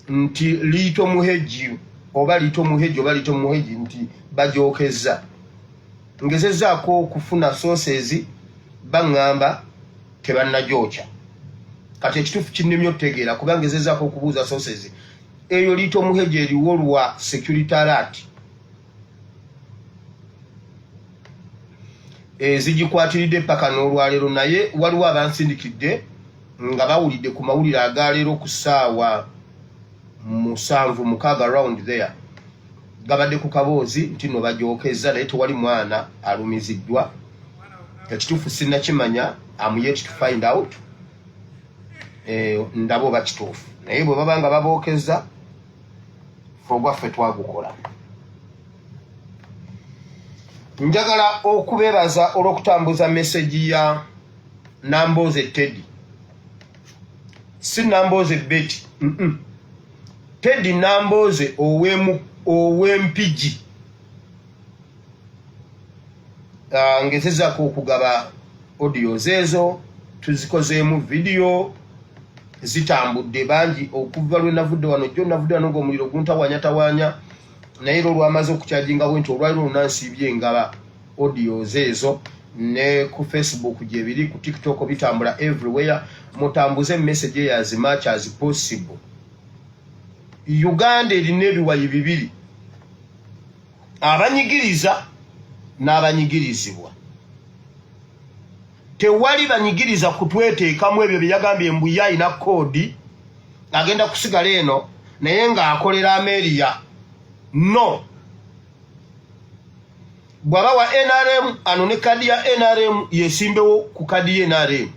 nti liito muheji oba liito muheji nti bajokeza ngezezaako okufuna sources bangamba tebannajocha kati ekituufu kinnimye otegeera kubanga ngezezaako okubuuza sources eyo liito muheji eriwo lwa security alert zigikwatiridde paka n'olwaleero naye waliwo abansindikidde nga bawulidde ku mawulire agaleero ku ssaawa 7-6 around there gabadde ku kaboozi nti no bajokeza naye tewali mwana alumiziddwa ekituufu sinnakimanya am yet to find out ndabo bakituufu naye bwe baba nga babookeza fe ogwaffe twagukola. Njagala okubeebaza olw'okutambuza meseji ya Nambooze Teddy. Si Nambooze Betty. Teddy Nambooze ow'Empigi. Ngezezaako okugaba audios ezo, tuzikozeemu video, zitambudde bangi okuva lwe navudde wano jjo navudde wano ng'omuliro guntawanya naye olwamaze okukyajinga bwenti olwaliro lunansiibye ngaba audios ezo ne ku Facebook gyebiri ku TikTok bitambula everywhere mutambuze message as much as possible. Uganda erina ebiwayi bibiri abanyigiriza n'abanyigirizibwa. Tewali banyigiriza kutweteekamu ebyo byagambye mbuya ina kodi agenda kusigala eno naye ng'akolera Ameriya. No. Bwaba wa NRM anone kadi ya NRM yesimbewo ku kadi ya NRM.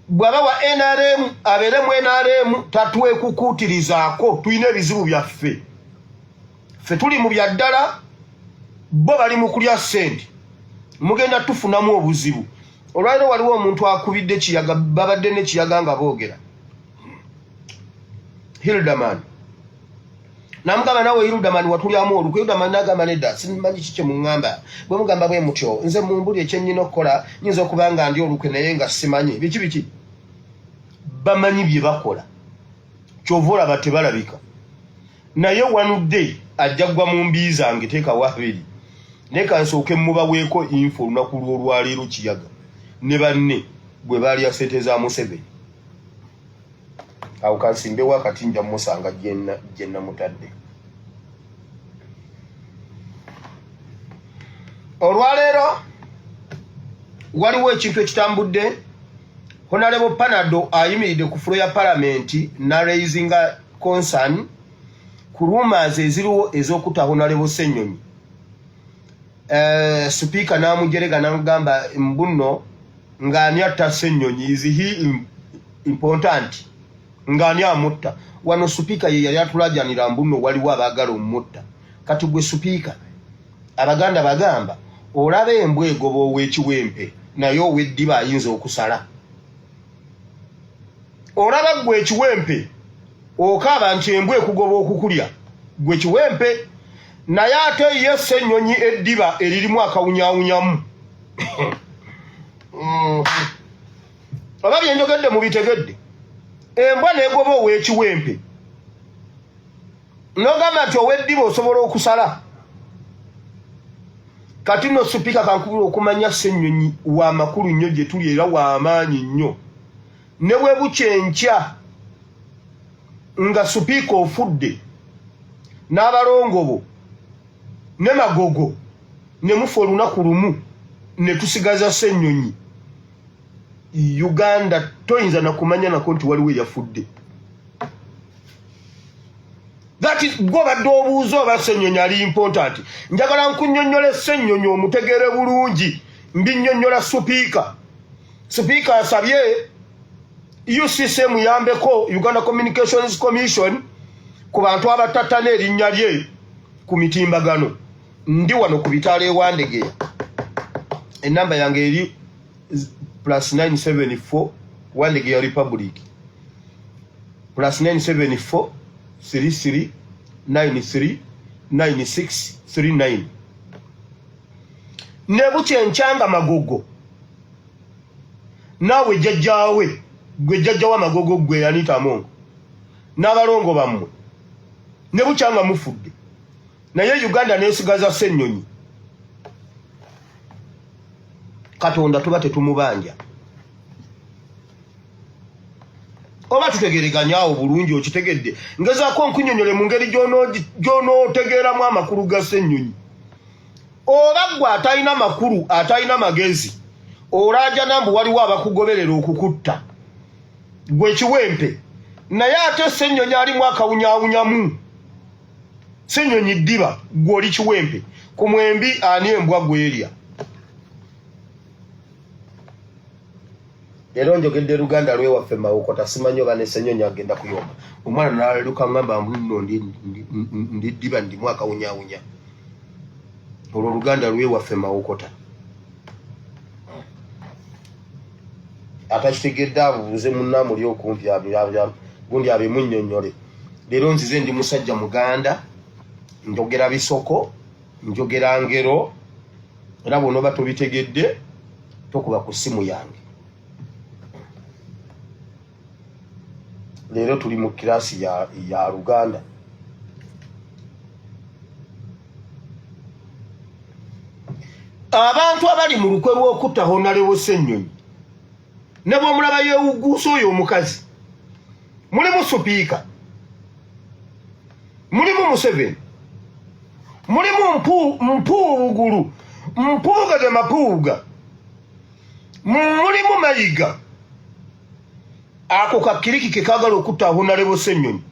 Bwaba wa NRM aberemu NRM tatwekukutirizaako tuyina ebizibu byaffe. Ffe tuli mu byaddala bo bali mu kulya ssente. Mugenda tufunamu obuzibu. Olwaliro waliwo omuntu akubidde kiyaga babadde ne kiyaga nga boogera. Hildaman. Namugamba nawe Hildaman watulyamu olukwe Hildaman n'agamba nedda simanyi kiki mungamba bwe mugamba bwe mutyo nze mumbuli ekyennyina okukola nyinza okubanga ndi olukwe naye nga simanyi biki bamanyi bye bakola kyova olaba tebalabika naye one day ajja gwa mu mbii zange teekawo abiri naye kansooke mubaweeko info olunaku lw'olwaleero kiyaga ne banne bwe baali asente za Museveni. Awo kansimbewo akati nja musanga gyenna mutadde. Olwaleero waliwo ekintu ekitambudde. Honorable Panado ayimiridde ku fulo ya Parliament na raisinga concern ku rumors eziriwo ez'okutta Honorable Ssenyonyi. Speaker namujerega namugamba mbuno ng'ani atta Ssenyonyi is he important ng'ani amutta wano speaker ye yali atulajanira mbuno waliwo abaagala omutta kati gwe speaker abaganda bagamba olaba embwa egoba ow'ekiwempe naye ow'eddiba ayinza okusala. Olaba gwe ekiwempe okaaba nti embwa ekugoba okukulya gwe kiwempe naye ate ye Ssenyonyi eddiba eririmu akawunyaawunyamu. Oba bye njogedde mubitegedde. Embwa n'egoba ow'ekiwempe n'ogamba nti ow'eddiba osobola okusala. Kati no speaker kankubira okumanya Ssenyonyi wa makulu nnyo gye tuli era wa amaanyi nnyo. Ne bwe bukyenkya nga speaker ofudde n'abalongobo ne Magogo ne mufa olunaku lumu ne tusigaza Ssenyonyi Uganda toyinza na kumanya nako nti waliwo yafudde. That is go badde obuuzo oba Ssenyonyi ali important. Njagala nkunnyonnyola Ssenyonyi omutegere bulungi mbinnyonnyola speaker. Speaker asabye UCC muyambeko Uganda Communications Commission ku bantu abatattana erinnya lye ku mitimbagano. Ndi wano ku bitaala ewandegeya. Enamba yange eri +974 Wandegeya Republic +974 33 93 96 39. Ne bukyenkya Magogo nawe jjajjaawe gwe jjajja w'amagogo gwe Anita Amongo n'abalongo bammwe ne bukyanga mufudde naye Uganda neesigaza Ssennyonyi. Katonda tuba tetumubanja oba tutegereganyaawo bulungi okitegedde ngezaako nkunyonyole mu ngeri gy'onootegeeramu amakulu ga Ssennyonyi. Oba gwe atalina makulu atalina magezi olaaja nambu waliwo abakugoberera okukutta gwe kiwempe naye ate Ssennyonyi alimu akawunyaawunyamu. Ssennyonyi ddiba gwe oli kiwempe ku mwembi ani embwa gwerya. Leero njogedde Luganda lwewaffe Mawokota simanyi oba ne Ssennyonyi agenda kuyomba. Omwana n'aleluka ngamba nno ndi ddiba ndimu akawunyaawunya. Olwo Luganda lwewaffe Mawokota. Atakitegedde abuuze munnaamuli okumpi gundi abimunnyonnyole. Leero nzize ndi musajja Muganda njogera bisoko njogera ngero era bw'onooba tobitegedde tokuba ku ssimu yange. Leero tuli mu kirasi ya Luganda. Abantu abali mu lukwe lw'okutta Honorable Ssennyonyi ne bw'omulaba yeewugguusa oyo omukazi mulimu Supiika, mulimu Museveni, mulimu Mpuugulu, Mpuuga de Mapuuga, mulimu Mayiga. Ako kakiriki ke kaagala okutta Honorable Ssennyonyi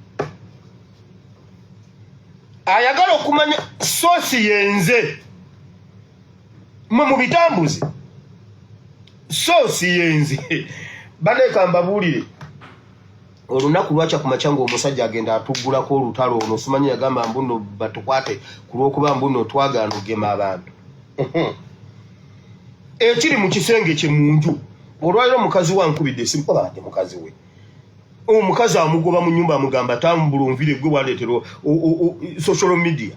ayagala okumanya soosi yenze mwe mu bitambuzi soosi yenze. Baneeka mbabuulire olunaku lwakya ku makya ng'omusajja agenda atuggulako olutalo ono simanyi yagamba mbuno batukwate ku lw'okuba mbuno twagaana ogema abantu. Ekiri mu kisenge kye mu nju olwaliro omukazi wankubidde esimu oba ate mukazi we omukazi amugoba mu nnyumba amugamba tambula onvire gwe waleetera social media.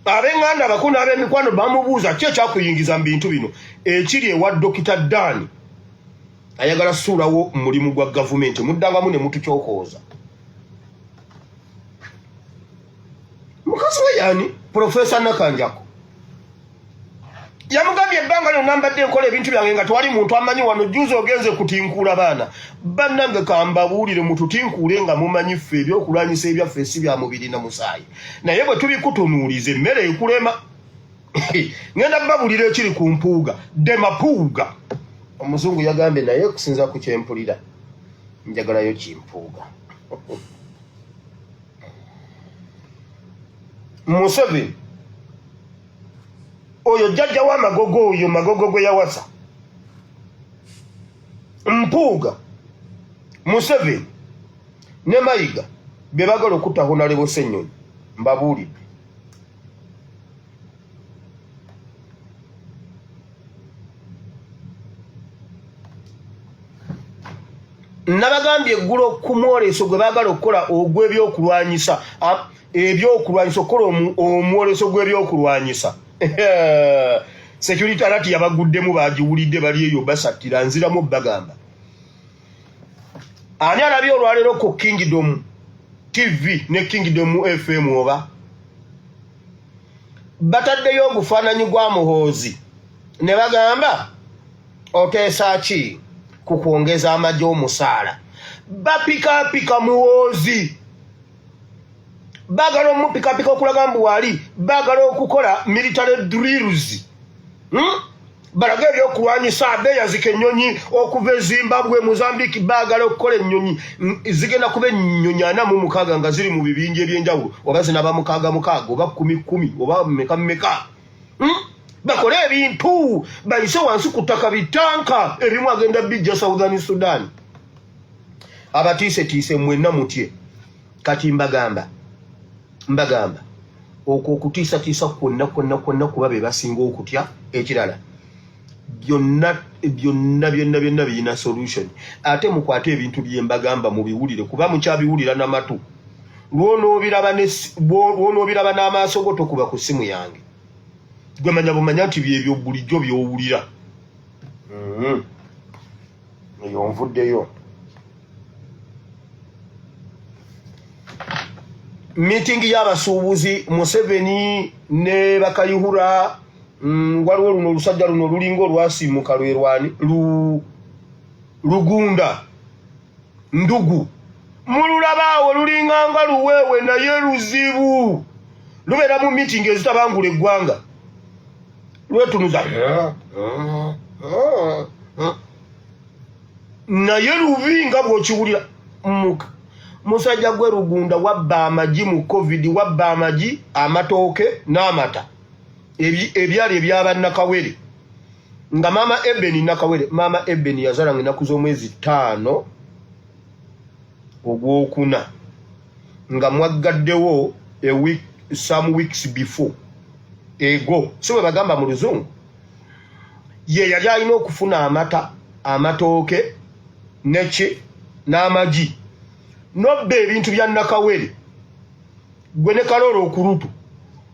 Ab'enganda abakulu n'ab'emikwano bamubuuza ki ekyakuyingiza mu bintu bino. Ekiri ewa Dokita Dani ayagala suulawo mulimu gwa gavumenti muddangamu ne mutukyokooza. Mukazi we yani Profesa Nakanjako yamugambye ebbanga lyo nambadde nkola ebintu byange nga tewali muntu amanyi wano juzi ogenze kutinkuula baana. Bannange kambabuulire mututinkuule nga mumanyi ffe ebyokulwanyisa ebyaffe si bya mubiri na musaayi naye bwe tubikutunuuliza emmere ekulema. Ngenda babulira ekiri ku Mpuuga de Mapuuga. Omuzungu yagambye naye kusinza ku kyempulira njagalayo Kimpuuga. Museveni oyo jjajja w'amagogo oyo magogo gwe yawasa. Mpuuga, Museveni ne Mayiga be bagala okutta Honorable Ssennyonyi mbabuulidde. Nabagambye eggulo ku mwoleso gwe baagala okukola ogw'ebyokulwanyisa ebyokulwanyisa okukola omwoleso gw'ebyokulwanyisa. Security alert yabaguddemu bagiwulidde bali eyo basattira nziramu bagamba. Ani alabye olwaleero ku Kingdom TV ne Kingdom FM oba bataddeyo obufaananyi gwa Muhoozi ne bagamba oteesa ki ku kwongeza amagye omusaala. Bapikaapika Muhoozi bagala omupikaapika okulaga mbu wali bagala okukola military drills. Balaga ebyokulwanyisa abeyazika ennyonyi okuva e Zimbabwe Mozambique bagala okukola ennyonyi zigenda kuba ennyonyi 46 nga ziri mu bibinja ebyenjawulo oba zinaba 6 oba 10 oba mmeka. Bakole ebintu bayise wansi ku ttaka bitanka ebimu agenda bijja Southern Sudan. Abatiise mwenna mutye kati mbagamba okwo okutiisatiisa kwonna kuba be basinga okutya. Ekirala byonna birina solution. Ate mukwate ebintu bye mbagamba mubiwulire kuba mukyabiwulira n'amatu. Lwonoobiraba n'amaaso go tokuba ku ssimu yange. Gwe manya bumanya nti byebyo bulijjo by'owulira. Eyo nvuddeyo. meeting y'abasuubuzi Museveni ne Bakayihura waliwo luno olusajja luno lulingo lwasiimuka lwerwani Lugunda Ndugu mululabaawo lulinganga luweewe naye luzibu lubeera mu meeting ezitabangula eggwanga lwetunuza naye lubi nga bw'okiwulira musajja gwe Lugunda wabba amagi mu covid wabba amagi amatooke n'amata ebyali ebyaba Nakawere nga mama Ebeni yazalanga ennaku z'omwezi 5 ogwokuna nga mwaggaddewo some weeks before ego so bwe bagamba mu Luzungu ye yali alina okufuna amata amatooke neki n'amagi nobba ebintu bya Nakawere gwe ne Kalolo okurutu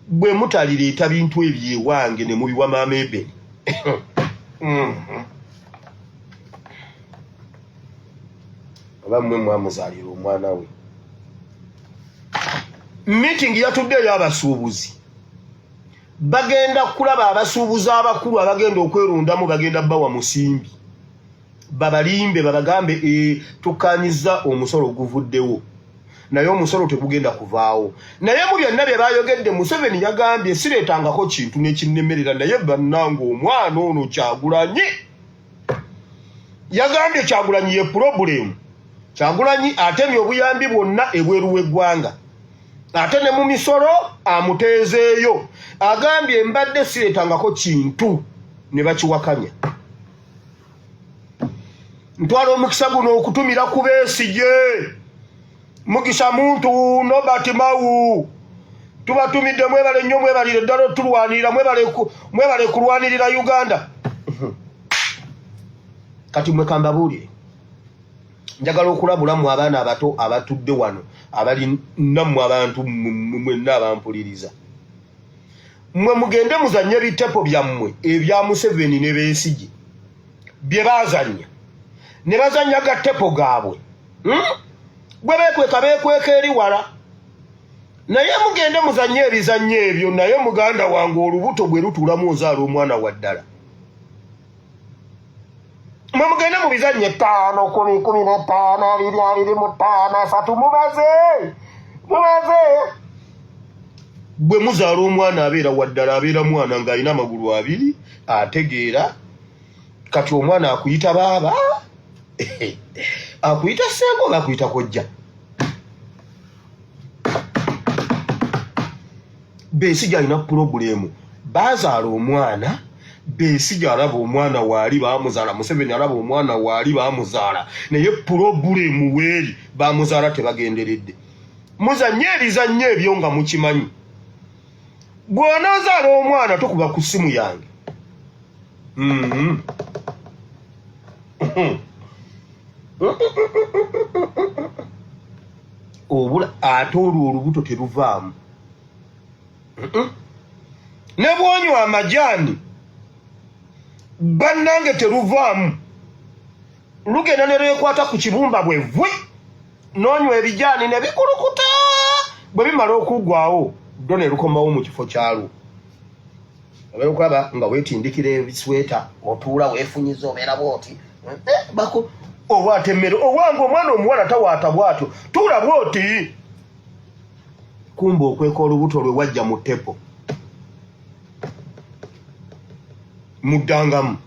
bwe mutalireeta bintu ebyewange ne mubiwa mama Ebeni abamwe mwamuzaalira omwana we meeting yatuddeyo abasuubuzi bagenda kulaba abasuubuzi abakulu abagenda okwerundamu bagenda bawa musimbi babalimbe babagambe tukanyiza omusolo guvuddewo naye omusolo tegugenda kuvaawo naye mu byonna bye bayogedde Museveni yagambye sireetangako kintu n'ekinnemerera naye bannange omwana ono Kyagulanyi yagambye Kyagulanyi ye problem Kyagulanyi atemye obuyambi bwonna ebweru w'eggwanga ate ne mu misolo amuteezeeyo agambye mbadde sireetangako kintu ne bakiwakanya ntwala omukisa guno okutumira ku Besigye Mugisha muntu Nobert Mau tubatumidde mwebale nnyo mwebalire ddala tulwanirira mwebale kulwanirira Uganda kati mwekambabuulire njagala okulabulamu abaana abato abatudde wano abali nammwe abantu mwenna abampuliriza mwe mugende muzanye ebitepo byammwe ebya Museveni ne Besigye bye bazanya ne bazanya gatepo gaabwe gwe beekweka eri wala naye mugende muzanye ebizannyo ebyo naye muganda wange olubuto gwe lutulamu ozaala omwana wa ddala mwe mugende mu bizannyo 5 10 15 20 25 3 mubaze bwe muzaala omwana abeera wa ddala abeera mwana ng'alina amagulu 2 ategeera kati omwana akuyita baaba akuyita ssenga oba akuyita kojja Besigye alina pulogulemu bazaala omwana Besigye alaba omwana waali baamuzaala Museveni alaba omwana waali baamuzaala naye pulogulemu weeri baamuzaala tebagenderedde muzanye ebizannyo ebyo nga mukimanyi bw'onoozaala omwana tokuba ku ssimu yange obula ate olwo olubuto teruvaamu ne bwonywa amajaani bannange teruvaamu lugenda ne lwekwata ku kibumba bwe vwe n'onywa ebijaani ne bikulukuta bwe bimala okuggwawo ddo ne lukomawo mu kifo kyalwo obeera okulaba nga weetindikira ebisweta otuula weefunyiza obeera bwoti bako obwate emmere owange omwana omuwala tawaata bwatyo tuula bwoti kumba okweka olubuto lwe wajja mu ttepo muddangamu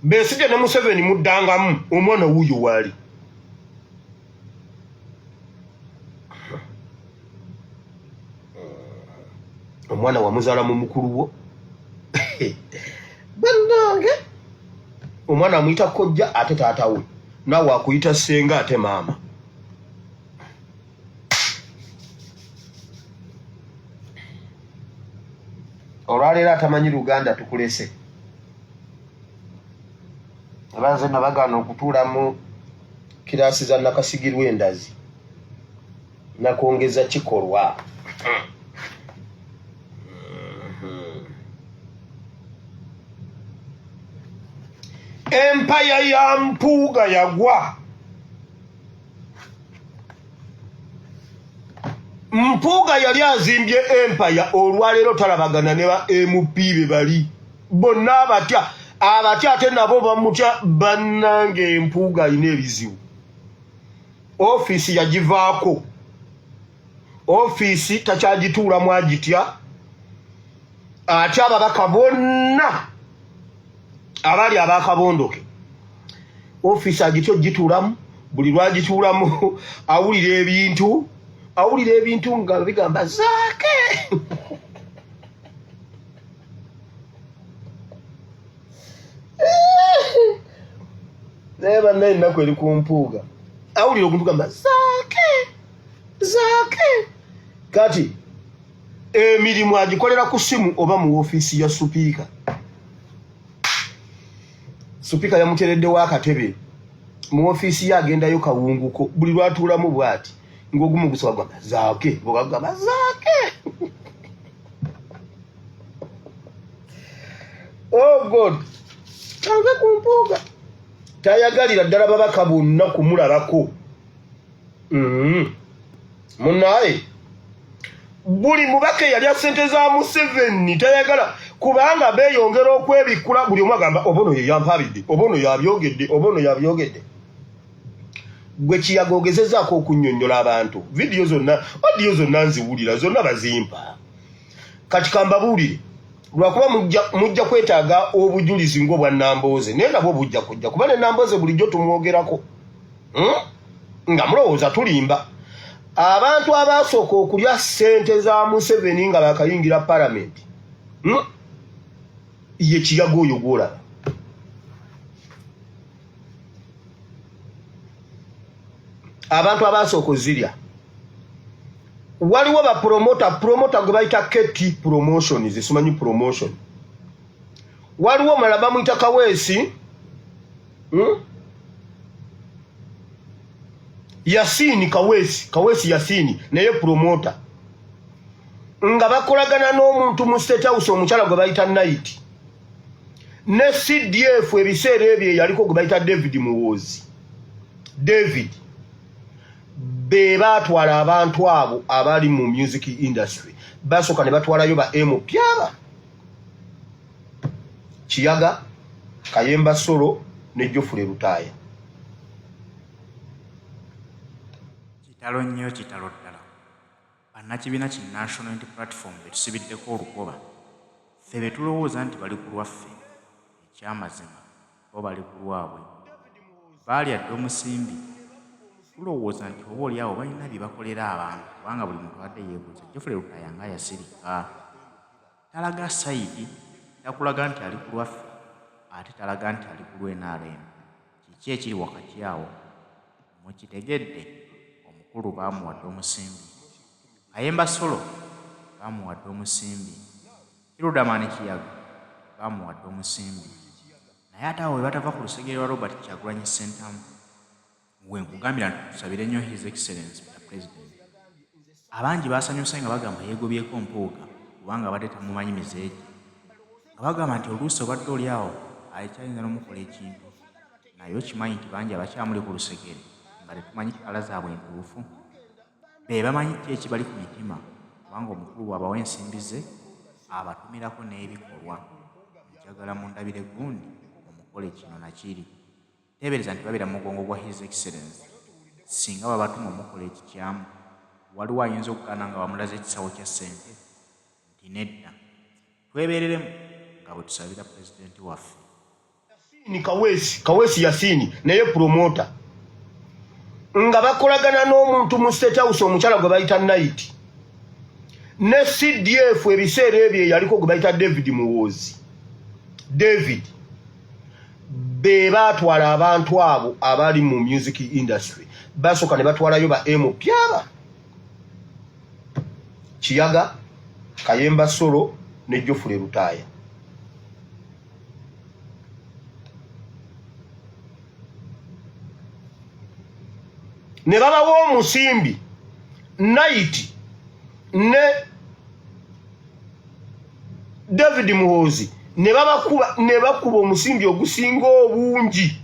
Besigye ne Museveni muddangamu omwana wuuyo waali omwana wamuzaala mu mukulu wo bannange omwana amuyita kojja ate taata we naawe akuyita ssenga ate maama olwaleero atamanyi Luganda tukulese abaze nabagaana okutuula mu kiraasi za Nakasigirwa endazi nakwongeza kikolwa empaya ya Mpuuga yagwa Mpuuga yali azimbye empire olwaleero talabagana ne ba MP be bali bonna abatya ate nabo bamutya bannange Empuuga alina ebizibu. Office yagivaako. Office takyagituulamu agitya. Ate ababaka bonna abali abakabondoke. Office agityo gituulamu buli lwagituulamu awulira ebintu nga bigamba Zaake. Neba naye ennaku eri ku Mpuuga. Awulira omuntu gamba Zaake. Kati emirimu agikolera ku simu oba mu office ya supiika. Supiika yamutereddewo akatebe. Mu office ye agendayo kawunguko buli lwatuulamu bw'ati ng'ogumu gusaba gwamba Zaake bw'ogamba Zaake. Oh God, kange ku Mpuuga tayagalira ddala babaka bonna kumulabako. Munnaye buli mubaka yalya ssente za Museveni tayagala kubanga beeyongera okwebikkula buli omu agamba obono ye yampabidde obono yabyogedde. Gwe Kiyaga ogezezaako okunnyonnyola abantu audio zonna nziwulira zonna bazimpa. Kati kambabuulire lwakuba mujja kwetaaga obujulizi ng'obwa Nambooze naye nabwo bujja kujja kuba ne Nambooze bulijjo tumwogerako nga mulowooza tulimba. Abantu abasooka okulya ssente za Museveni nga bakayingira palamenti ye Kiyaga oyo gw'olaba. Abantu abasooka ozirya waliwo ba promota gwe bayita KT promotion zisimanyi promotion. Waliwo omulala bamuyita Kaweesi Kaweesi Yasini naye promota nga bakolagana n'omuntu mu State House omukyala gwe bayita Night ne CDF ebiseera ebyo yaliko gwe bayita David Muwoozi. David be batwala abantu abo abali mu music industry basooka ne batwalayo ba Pyaba, Kiyaga, Kayemba Solo ne Geoffrey Lutaaya. Kitalo nnyo kitalo ddala. Bannakibiina ki National Unity Platform betusibiddeko olukoba ffe be tulowooza nti bali ku lwaffe ekyamazima bo bali ku lwabwe. Baali adde omusimbi tulowooza nti oba oli awo balina bye bakolera abantu kubanga buli muntu adde yeebuuza Geoffrey Lutaaya nga yasirika. Talaga sayidi takulaga nti ali ku lwaffe ate talaga nti ali ku lw'NRM. Kiki ekiri wakati awo? Mukitegedde omukulu baamuwadde omusimbi, Kayemba Solo baamuwadde omusimbi, Kirudamani Kiyaga baamuwadde omusimbi, naye ate awo we batava ku lusegere lwa Robert Kyagulanyi Ssentamu we nkugambira nti tusabire nnyo His Excellency Mr. President. Abangi baasanyuse nga bagamba yeegobyeko Mpuuga kubanga abadde tamumanyi mizeegi, nga bagamba nti oluusi obadde oli awo alikyayinza n'omukola ekintu, naye okimanyi nti bangi abakyamuli ku lusegere nga tetumanyi kala zaabwe entuufu. Be bamanyi ki ekibali ku mitima kubanga omukulu bw'abawa ensimbi ze abatumirako n'ebikolwa. Njagala mundabire gundi omukole kino nakiri. Teebereza nti babeera mu mugongo gwa His Excellency. Singa babatuma omukola ekikyamu waliwo ayinza okugaana nga bamulaze ekisawo kya ssente nti nedda. Twebereremu nga bwe tusabira pulezidenti waffe. Ni Kaweesi Yasini naye promota nga bakolagana n'omuntu mu State House omukyala gwe bayita Night ne CDF ebiseera ebyo yaliko gwe bayita David Muwoozi. David be batwala abantu abo abali mu music industry basooka ne batwalayo ba Pyaba, Kiyaga, Kayemba Solo ne Geoffrey Lutaaya. Ne babawo omusimbi Night ne David Muhoozi ne bakuba omusimbi ogusinga obungi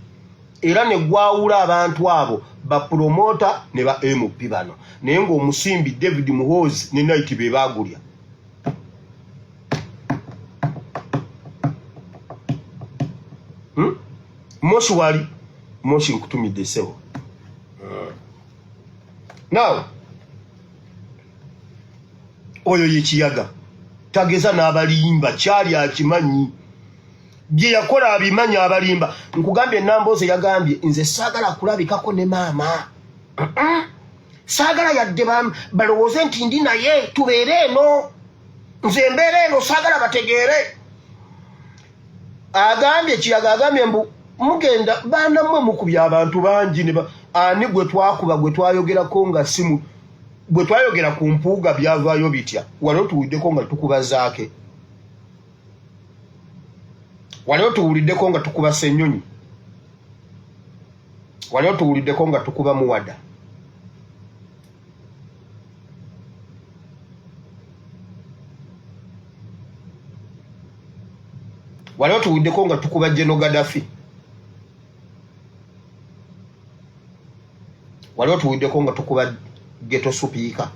era ne gwawula abantu abo ba promoter ne ba MP bano naye ng'omusimbi David Muhoozi ne Night be bagulya Moshi wali Moshi nkutumidde sebo now oyo yekiyaga tageza n'abalimba kyali akimanyi bye yakola abimanya abalimba nkugambye Nambooze yagambye nze saagala kulabikako ne maama saagala yadde balowooze nti ndi naye tubeere eno nze mbeere eno saagala bategeere agambye kiyaga agambye mbu mugenda baana mmwe mukubya abantu bangi ani gwe twakuba gwe twayogerako nga simu gwe twayogera ku mpuuga byavaayo bitya waliwo tuwuliddeko nga tukuba zaake waliwo tuwuliddeko nga tukuba Ssenyonyi waliwo tuwuliddeko nga tukuba Muwada waliwo tuwuliddeko nga tukuba General Gaddafi waliwo tuwuliddeko nga tukuba Ghetto Speaker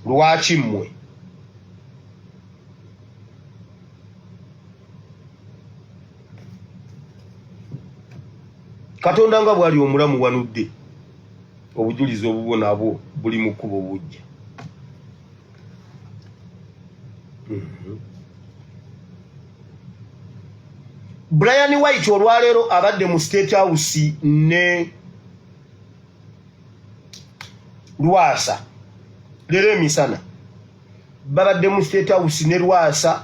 lwaki mmwe Katonda nga bwali omulamu wanudde obujulizi obubwo nabwo buli mu kkubo bujja Brian White olwaleero abadde mu State House ne Lwasa leero emisana babadde mu State House ne Lwasa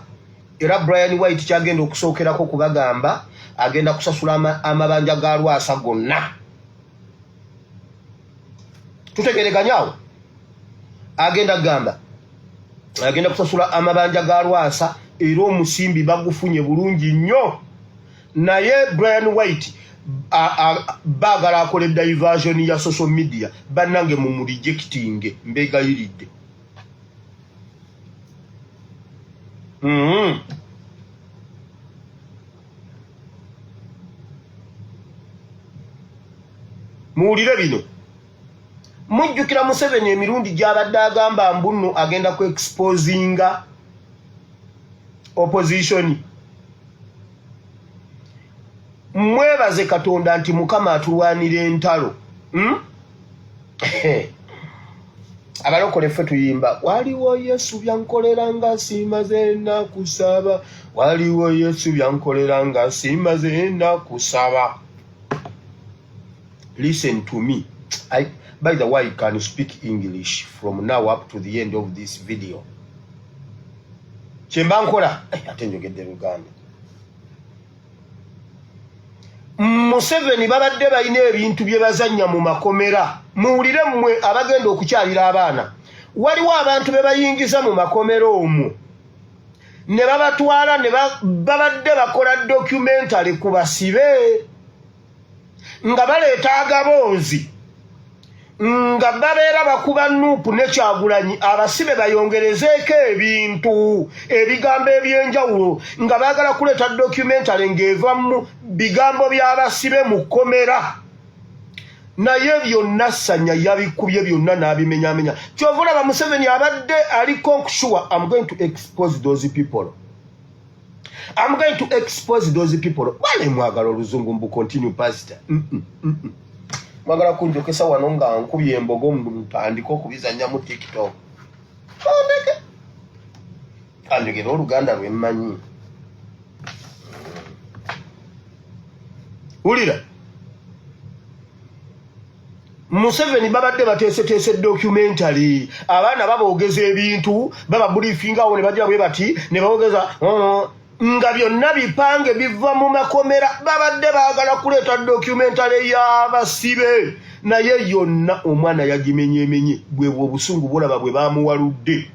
era Brian White kyagenda okusookerako kubagamba agenda kusasula amabanja ga Lwasa gonna tutegereganyaawo agenda kusasula amabanja ga Lwasa era omusimbi bagufunye bulungi nnyo naye Brian White baagala akole diversion ya social media bannange mu rejecting mbegayiridde muwulire bino mujjukira Museveni emirundi gy'abadde agamba mbunno agenda ku exposinga opposition mwebaze Katonda nti Mukama atulwanira entalo abalokole ffe tuyimba waliwo Yesu byankolera nga simaze nakusaba waliwo Yesu byankolera nga simaze nakusaba. Listen to me. By the way, I can speak English from now up to the end of this video. Chembankola ate njogedde Luganda. Museveni babadde balina ebintu bye bazannya mu makomera. Muwulire mmwe abagenda okukyalira abaana. Waliwo abantu be bayingiza mu makomera omwo. Ne babatwala ne babadde bakola documentary ku basibe. Nga baleeta agaboozi. Nga babeera bakuba Nuupu ne Kyagulanyi abasibe bayongerezeeko ebintu ebigambo ebyenjawulo nga baagala kuleeta documentary ng'eva mu bigambo by'abasibe mu kkomera naye byonna Ssanya yabikubye byonna n'abimenyamenya kyova olaba Museveni abadde aliko sure I'm going to expose those people. I'm going to expose those people. Wale mwagala oluzungu mbu continue pastor. Mwagala kunjokesa wano nga nkubye embogo ntandika okubizannya mu TikTok. Ondeke. Kanjogera Oluganda lwe mmanyi. Ulira. Museveni babadde bateeseteese documentary. Abaana baboogeza ebintu, baba briefinga awo ne bajja bwe bati, ne baboogeza nga byonna bipange biva mu makomera babadde baagala kuleeta documentary y'abasibe naye yonna omwana yagimenyemenye bwe obusungu bulaba bwe baamuwaludde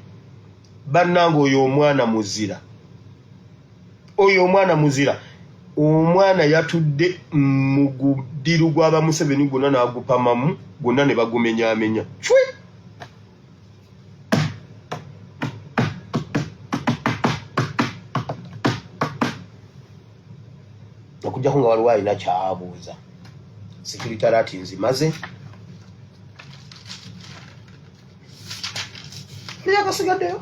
bannange oyo omwana muzira omwana yatudde mu gudiru gw'aba Museveni gwonna n'agupamamu gwonna ne bagumenyaamenya cwe okujjako nga waliwo alina kyabuuza security ati nzimaze yakasigaddeyo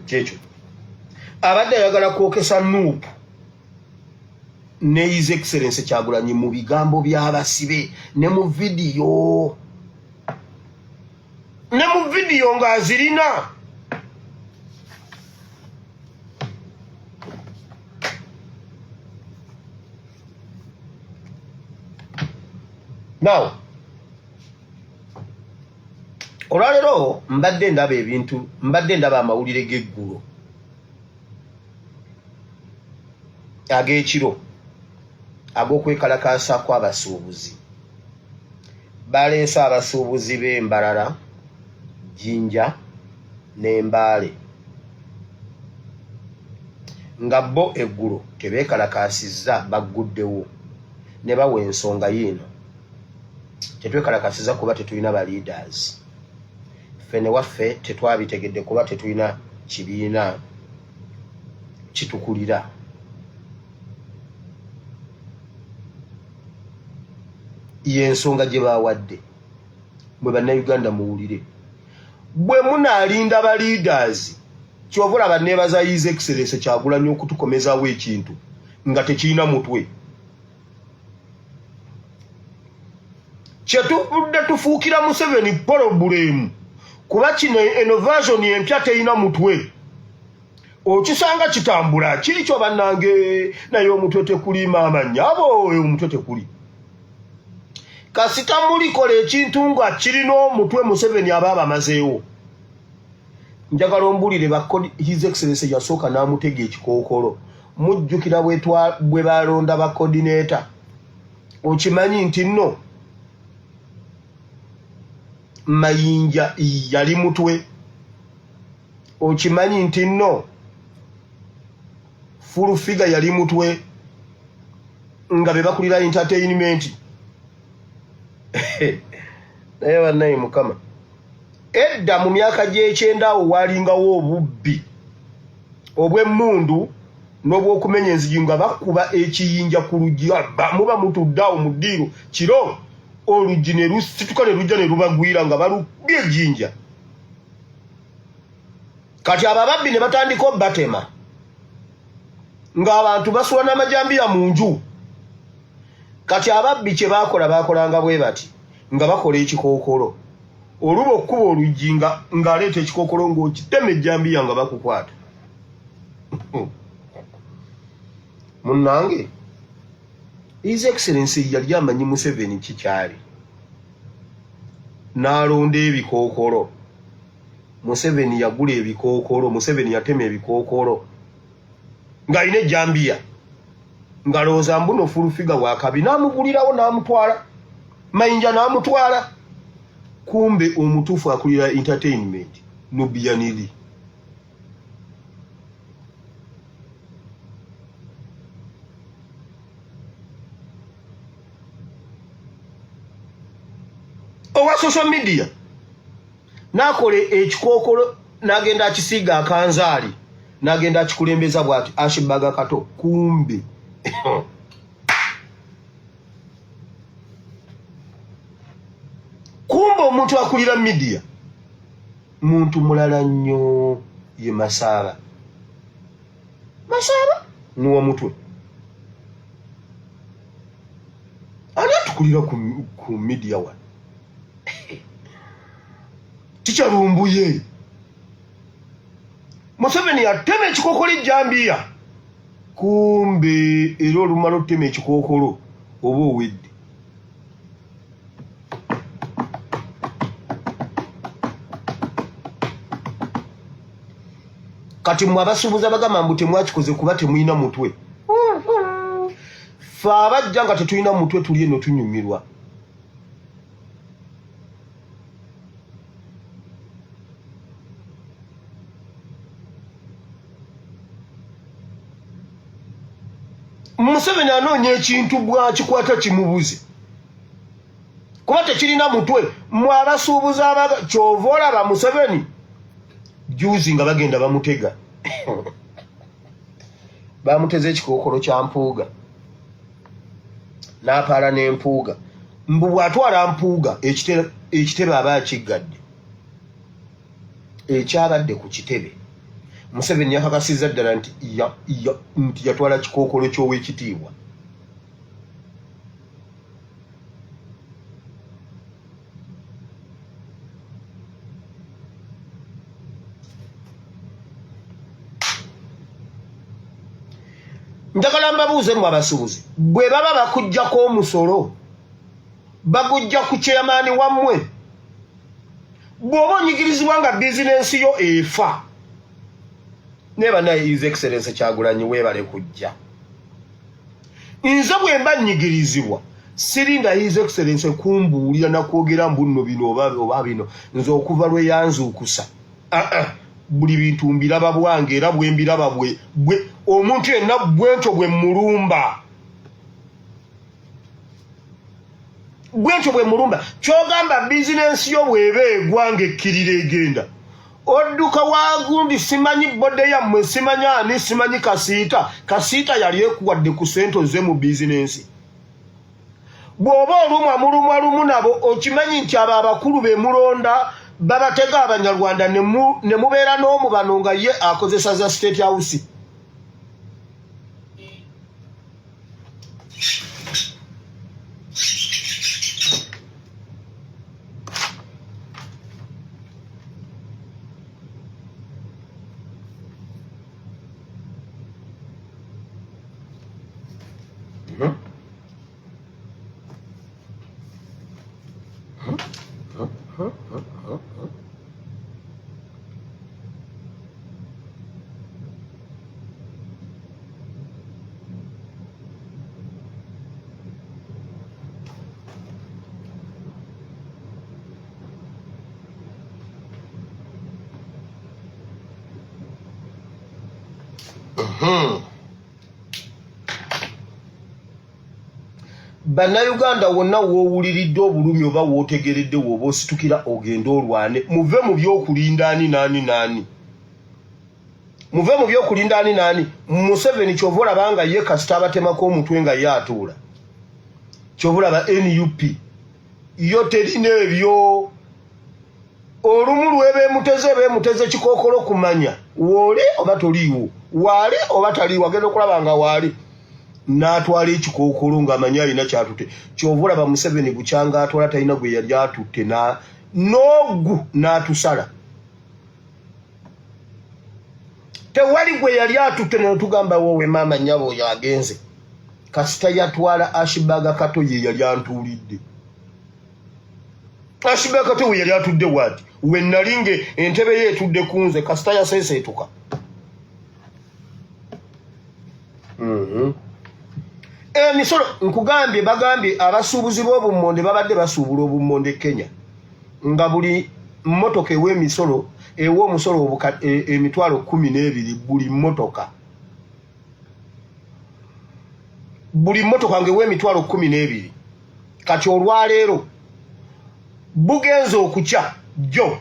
kyekyo abadde ayagala kwokesa Nuupu ne His Excellency Kyagulanyi mu bigambo by'abasibe ne mu vidiyo ng'azirina now olwaleero mbadde ndaba amawulire g'eggulo ag'ekiro ag'okwekalakaasa kw'abasuubuzi baleese abasuubuzi b'Embalala Jinja n'Embaale nga bo eggulo tebeekalakaasizza bagguddewo ne bawa ensonga yiino tetwekalakaasizza kuba tetulina ba leaders fene waffe tetwabitegedde kuba tetulina kibiina kitukulira y'ensonga gye baawadde bwe bannayuganda muwulire bwe munaalinda ba leaders kyova olaba neebaza His Excellency Kyagulanyi okutukomezaawo ekintu nga tekirina mutwe kyetuvudde tufuukira Museveni polobuleemu kuba kino innovation empya terina mutwe okisanga kitambula kiri kyo bannange naye omutwe tekuli maama nnyabo omutwe tekuli kasita mulikola ekintu nga kirina omutwe Museveni aba abamazeewo njagala ombulire His Excellency yasooka n'amutega ekikookolo mujjukira bwe balonda ba coordinator okimanyi nti nno Mayinja yali mutwe okimanyi nti nno full figure yali mutwe nga be bakulira entertainment naye bannaye mukama edda mu myaka gy'ekyenda awo waalingawo obubbi obw'emmundu n'obw'okumenya enzigi nga bakuba ekiyinja ku luggi muba mutudde awo mu ddiiro kiro oluggi ne lusituka ne lujja ne lubagwira nga balubye ejjinja kati abababbi ne batandika obbatema ng'abantu basula n'amajambiya mu nju kati ababbi kye baakolanga bwe bati nga bakola ekikookolo oluba okkuba oluggi ng'aleeta ekikookolo ng'okitema ejjambiya nga bakukwata munnange His Excellency yali amanyi Museveni kikyali n'alonda ebikookolo Museveni yagula ebikookolo Museveni yatema ebikookolo ng'alina ejjambiya ng'alowooza mbuno fulufiga wakabi n'amugulirawo n'amutwala Mayinja n'amutwala kumbe omutuufu akulira entertainment Nubianili owa social media nakole ekikookolo nagenda akisiiga akanzaali nagenda akikulembeza bwati ashibaga kato kumbe omuntu akulira media muntu mulala nnyo ye Masaba nuwa mutwe ani atukulira ku media wa tikyalumbuye Museveni yatema ekikookolo ejjambiya kumbe era olumala otema ekikookolo oba owedde kati mwe abasuubuza bagamba mbu temwakikoze kuba temulina mutwe fe abajja nga tetulina mutwe tuli eno tunyumirwa Museveni anoonya ekintu bwakikwata kimubuze kuba tekirina mutwe mwe abasuubuza kyova olaba Museveni juzi nga bagenda bamutega bamuteze ekikookolo kya mpuuga n'apaala n'empuuga mbu bw'atwala mpuuga ekitebe aba akiggadde ekyabadde ku kitebe Museveni yakakasizza ddala nti yatwala kikookolo ky'ow'ekitiibwa. Njagala mbabuuze mu abasuubuzi bwe baba bakuggyako omusolo bagujja ku chairman wammwe bw'oba onyigirizibwa nga bizinensi yo efa neba naye His Excellency Kyagulanyi weebale kujja nze bwe mba nyigirizibwa siringa His Excellency kumbuulira nakwogera mbunno bino oba bino nze okuva lwe yanzuukusa buli bintu mbiraba bwange era bwe mbiraba bwe omuntu yenna bwentyo bwe mulumba kyogamba bizinensi yo bw'eba egwanga ekkirira egenda odduka wagundi simanyi bodde yammwe simanyi ani simanyi kasiita yali ekuwadde ku sente ze mu bizinensi bw'oba olumwa lumu nabo okimanyi nti abo abakulu be mulonda babatega abanyarwanda ne mubeera n'omu bano nga ye akozesa za State House. Bannayuganda wonna woowuliridde obulumi oba wootegeredde wooba ositukira ogenda olwane muve mu by'okulinda ani muve mu by'okulinda ani Museveni kyova olaba nga ye kasita abatemako omutwe nga ye atuula kyova olaba NUP yo terina ebyo olumu lw'ebeemuteze kikookolo kumanya woole oba toliiwo waali oba taliiwo agenda okulaba nga waali n'atwala ekikookolo ng'amanyi alina kyatutte kyova olaba Museveni bukyanga atwala talina gwe yali atutte n'ogu n'atusala tewali gwe yali atutte netugamba wowe maama nnyabo oyo agenze kasita yatwala Ashibaga Kato ye yali antuulidde Ashibaga Kato we yali atudde waati we nalinge entebe ye etudde ku nze kasita yaseeseetuka emisolo nkugambye bagambye abasuubuzi b'obummonde babadde basuubula obummonde Kenya nga buli mmotoka ew'emisolo ew'omusolo emitwalo 12 buli mmotoka ng'ew'emitwalo 12 kati olwaleero bugenze okukya jjo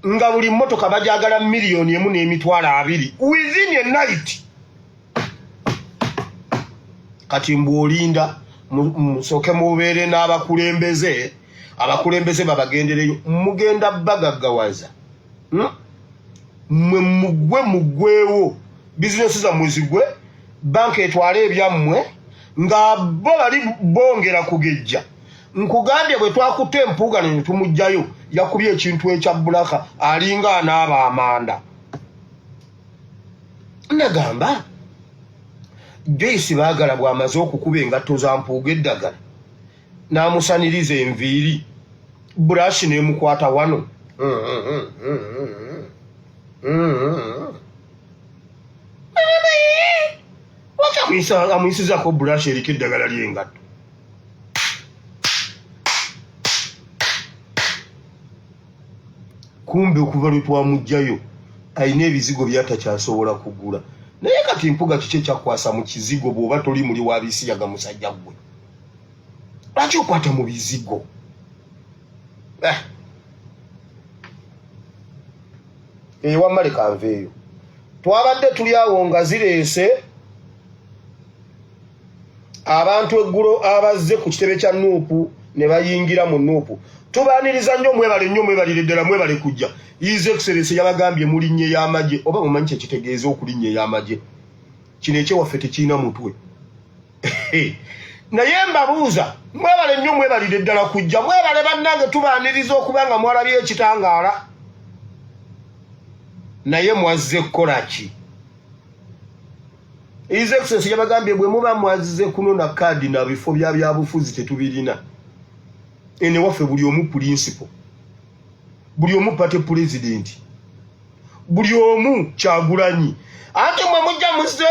nga buli mmotoka bajagala 1,2 within a night. Kati mbwolinda musoke mubeere n'abakulembeze babagendereyo mugenda bagaggawaza mugwewo bizinesi zammwe zigwe banka etwale ebyammwe nga bo bali bongera kugejja nkugambye bwe twakutte empuuga ne tumugjayo yakubye ekintu ekya bulaka alinga anaaba amanda nagamba Joyce baagala bw'amaze okukuba engatto za mpuuga eddagala n'amusaniriza enviiri burashi n'emukwata wano amuyisizako burashi eriko eddagala ly'engatto kumbe okuva lwe twamugjayo alina ebizigo byatakyasobola kugula naye kati mpuga kiki ekyakwasa mu kizigo bw'oba toli muli wa bisiyaga musajja gwe lwaki okwata mu bizigo ewa maleka nveeyo twabadde tuli awo nga zireese abantu eggulo abazze ku kitebe kya Nuupu ne bayingira mu Nuupu. Tubaaniriza nnyo mwebalire ddala mwebale kujja. His Excellency yabagambye mu linnye y'amagye oba mumanyi kye kitegeeza okulinnya ey'amagye. Kino ekyewaffe tekiina mutwe. Naye mbabuuza mwebale nnyo mwebalire ddala kujja. Mwebale bannange tubaaniriza okuba nga mwalabye ekitangaala. Naye mwazze kukola ki? His Excellency yabagambye bwe muba mwazze kunona kaadi na bifo bya byabufuzi tetubirina. Ene waffe buli omu principal. Buli omu party president. Buli omu Kyagulanyi. Ate mwe mujja muzze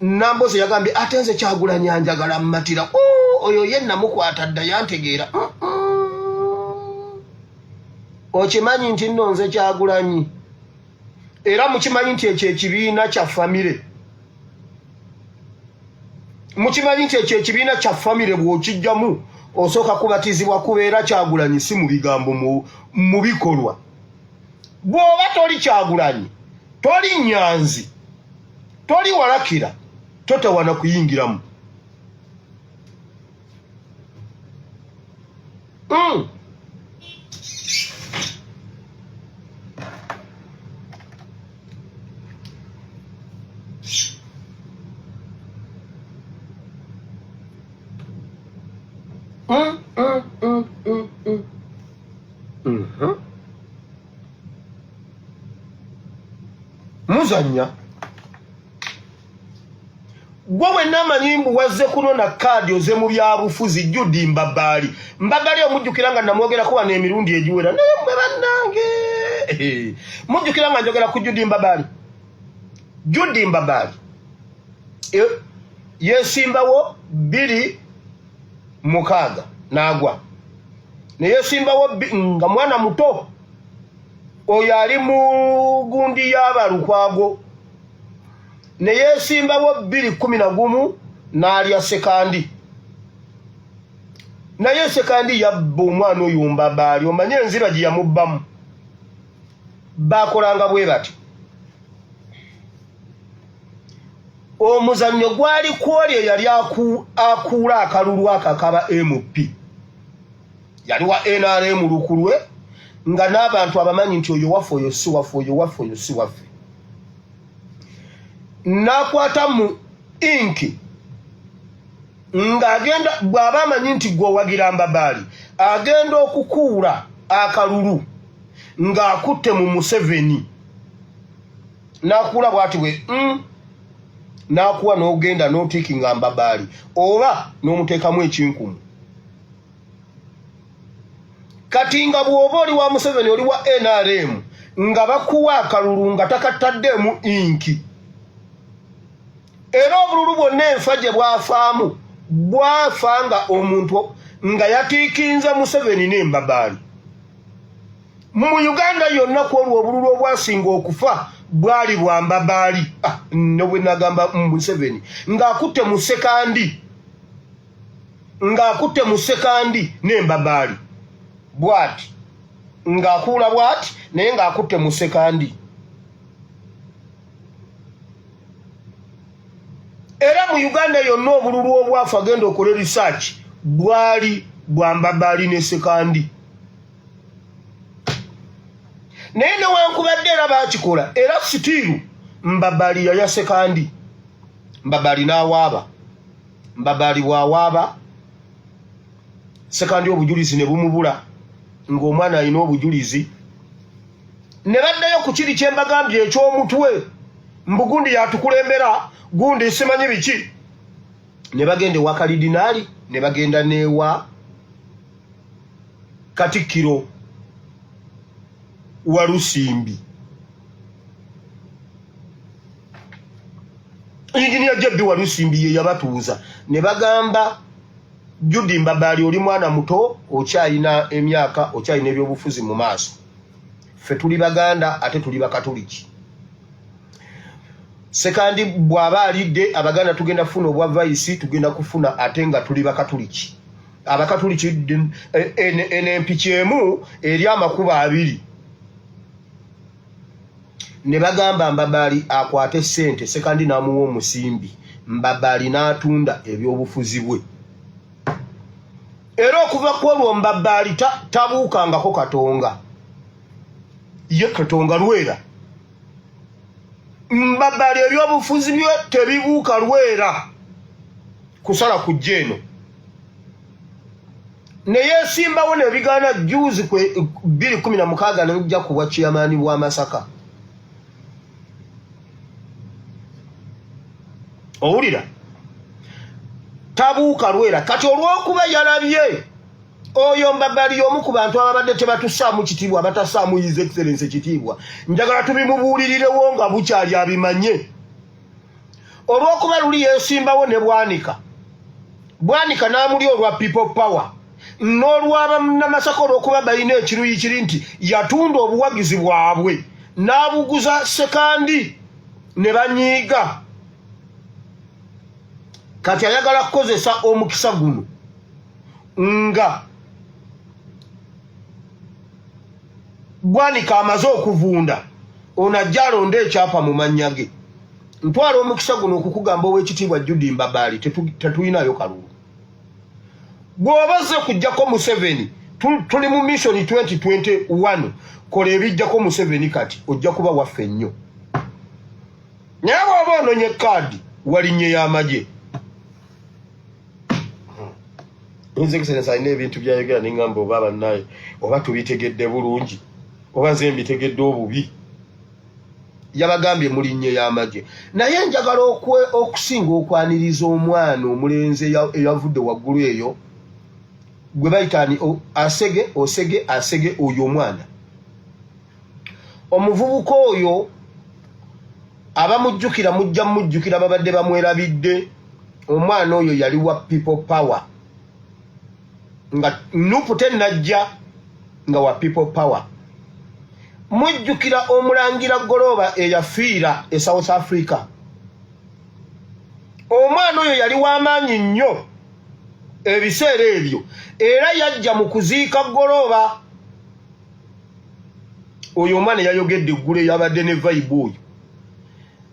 Namboze yagambye ate nze Kyagulanyi anjagala mmatira. Oyo yenna mukwata dda yantegeera. Okimanyi nti nno nze Kyagulanyi. Era mukimanyi nti ekyo ekibiina kya famire. Mukimanyi nti ekyo ekibiina kya famire bw'okijjamu osooka kubatizibwa kubeera Kyagulanyi si mu bigambo mu bikolwa. Bw'oba toli Kyagulanyi, toli Nyanzi, toli Walakira, totawana kuyingiramu. Muzanya gwe namanyi mbu wazze kunona kaadi oze mu byabufuzi Judy Mbabaali. Mbabaali omujjukira nga namwogerako wano emirundi egiwera naye mwe bannange mujjukira nga njogera ku Judy Mbabaali. Judy Mbabaali yesimbawo 2-6 n'agwa. Ne yesimbawo nga mwana muto oyo ali mu gundi y'abalukwago. Ne yesimbawo 2-11 n'alya sekandi. Naye sekandi yabba omwana oyo Mbabaali. Omanye enziba gye yamubbamu. Baakolanga bwe bati. Omuzannyo gwali kwolye yali akuula akalulu akakaba MP. Yali wa NRM lukulwe nga n'abantu abamanyi nti oyo waffe oyo si waffe oyo waffe oyo si waffe. N'akwata mu inki ng'agenda bw'aba amanyi nti gwe owagira Mbabaali agenda okukuula akalulu ng'akutte mu Museveni. N'akuula bw'ati bwe n'akuwa n'ogenda n'otiikinga Mbabaali oba n'omuteekamu ekinkumu. Kati nga bw'oba oli wa Museveni oli wa NRM nga bakuwa akalulu nga takataddeemu inki. Era obululu bwonna enfa gye bwafaamu bwafa nga omuntu nga yatiikinze Museveni ne Mbabaali. Mu Uganda yonna kwolwa obululu obwasinga okufa bwali bwa Mbabaali. Ne bwe nagamba Museveni ng'akutte mu sekandi ne Mbabaali bwati ng'akuula bwati naye ng'akutte mu sekandi. Era mu Uganda yonna obululu obwafa agenda okole research bwali bwa Mbabaali ne sekandi. Naye newankubadde era baakikola era sitiiru Mbabaali yaya sekandi. Mbabaali n'awaaba. Mbabaali bw'awaaba sekandi obujulizi ne bumubula ng'omwana alina obujulizi. Ne baddayo ku kiri kye mbagambye eky'omutwe mbugundi yatukulembera gundi simanyi biki. Ne bagenda ewa kalidinaali ne bagenda n'ewa Katikkiro wa Lusimbi. Engineer Jebbi wa Lusimbi ye yabatuuza ne bagamba Judy Mbabaali oli mwana muto okyayina emyaka okyayina ebyobufuzi mu maaso. Ffe tuli Baganda ate tuli Bakatoliki. Sekandi bw'aba alidde Abaganda tugenda kufuna obwa vice tugenda kufuna ate nga tuli Bakatoliki. Abakatoliki NMP kyemu eri 200. ne bagamba Mbabaali akwate ssente sekandi n'amuwa omusimbi Mbabaali n'atunda ebyobufuzi bwe era okuva ku olwo Mbabaali tabuukangako Katonga ye Katonga Lwera Mbabaali ebyobufuzi bye tebibuuka Lwera kusala ku jeno ne yesimbawo ne bigaana juzi kwe 2016 ne bijja kuwa chairman bwa Masaka owulira tabuuka Lwera kati olw'okuba yalabye oyo Mbabaali y'omu ku bantu ababadde tebatussaamu kitiibwa batassaamu His Excellency kitiibwa njagala tubimubuulirirewo nga bukyali abimanye olw'okuba luli yesimbawo ne Bwanika n'amuli olwa People Power n'olwaba Namasaka olw'okuba balina ekiruyi kiri nti yatunda obuwagizi bwabwe n'abuguza sekandi ne banyiiga kati ayagala kukozesa omukisa guno nga Bwanika amaze okuvunda onajja alonda ekyapa mu mannya ge ntwala omukisa guno okukugamba ow'ekitiibwa Judy Mbabaali tetulinayo kalulu bw'obaze kujjako Museveni tuli mu mission 2021 kola ebijjako Museveni kati ojja kuba waffe nnyo naye bw'oba ononye kaadi walinnye y'amagye His Excellency alina ebintu byayogera n'engamba oba bannaye oba tubitegedde bulungi oba nze mbitegedde obubi yabagambye mulinnye y'amagye naye njagala okusinga okwaniriza omwana omulenzi eyavudde waggulu eyo gwe bayitani asege oyo omwana omuvubuka oyo abamujjukira mujja mujjukira babadde bamwerabidde omwana oyo yali wa People Power nga Nupute najja nga wa People Power mujjukira omulangira Goloba eyafiira e South Africa omwana oyo yali w'amaanyi nnyo ebiseera ebyo era yajja mu kuziika Goloba oyo omwana yayogedde eggulu yabadde ne vibe oyo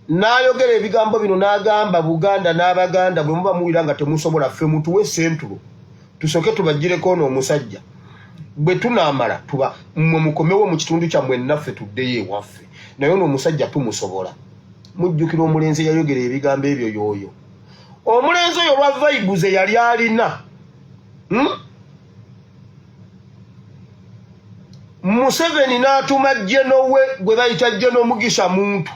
n'ayogera ebigambo bino n'agamba Buganda n'Abaganda bwe muba muwira nga temusobola ffe mutuwe sentulo tusoke tubagireko n'omusajja bwe tunaamala tuba mmwe mukomewo mu kitundu kyammwe naffe tuddeyo ewaffe naye n'omusajja tumusobola mujjukira omulenzi yayogera ebigambo ebyo y'oyo omulenzi oyo lwa vibe ze yali alina Museveni n'atuma Jeno we gwe bayita Jeno Mugisha muntu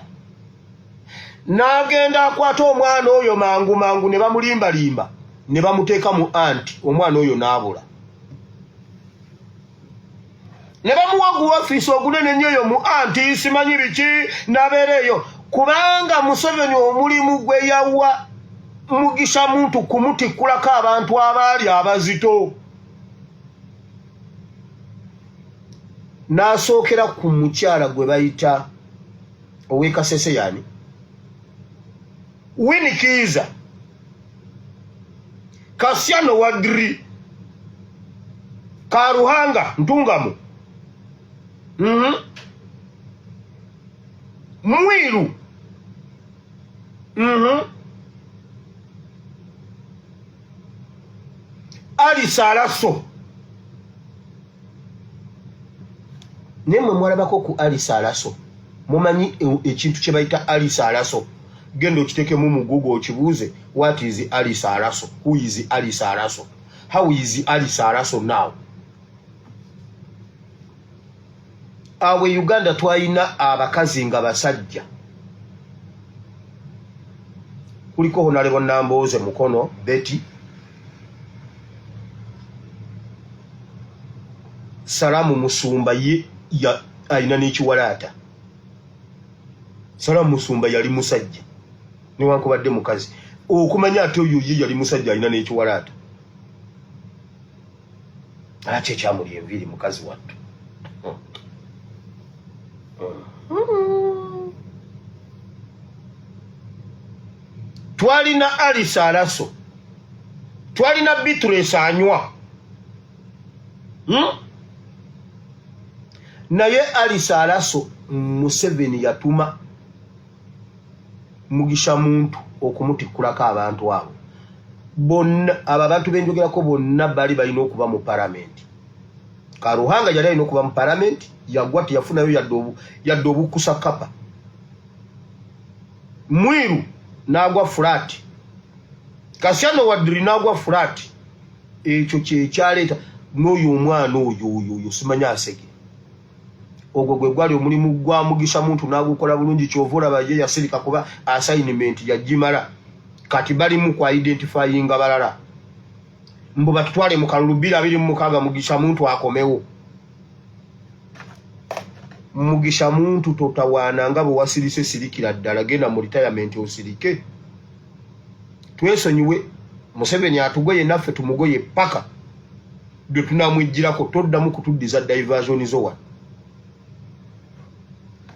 n'agenda akwata omwana oyo mangu ne bamulimbalimba ne bamuteeka mu anti omwana oyo n'abula ne bamuwa ofiisi ogunene nnyo eyo mu anti simanyi biki n'abeera eyo kubanga Museveni omulimu gwe yawa Mugisha muntu kumutikkulako abantu abaali abazito n'asookera ku mukyala gwe bayita ow'Ekasese yani Winikiza Kasiano Wadri Karuhanga Ntungamu Mwiru Ali Salaso nemwe mwalabako ku Ali Salaso mumanyi ekintu kye bayita Ali Salaso gendo kitekemu mu Google okibuuze what is Ali Salaso who is Ali Salaso how is Ali Salaso now awe Uganda twalina abakazi nga basajja kuliko Honorable Namboze Mukono Betty Salamu Musumba ye ya aina n'ekiwalaata Salamu Musumba yali musajja newankubadde mukazi okumanya ate oyo ye yali musajja alina n'ekiwalaata ate ekyamuli enviiri mukazi wattu twalina Ali Salaso twalina Beatrice Anywa naye Ali Salaso Museveni yatuma Mugisha Muntu okumutikkulako abantu abo bonna abantu benjogerako bonna bali balina okuba mu parliament. Karuhanga yali alina okuba mu parliament, yagwa teyafunayo yadde obukusa kapa. Mwiru n'agwa flat, Kasiano Wadri n'agwa flat. Ekyo kyekyaleeta n'oyo omwana oyo simanya asege. Ogwo gwe gwali omulimu gwa Mugisha Muntu n'agukola bulungi, kyova olaba ye yasirika kuba assignment yagimala. Kati bali mu kwa identifying balala. Mbu batutwale mu kalulu 226 Mugisha Muntu akomewo. Mugisha Muntu totawaana nga bwe wasirise sirikira ddala, genda mu retirement osirike. Twesonyiwe Museveni atugoye naffe tumugoye paka bwe tunamwijjirako, toddamu kutuddiza diversion zowa.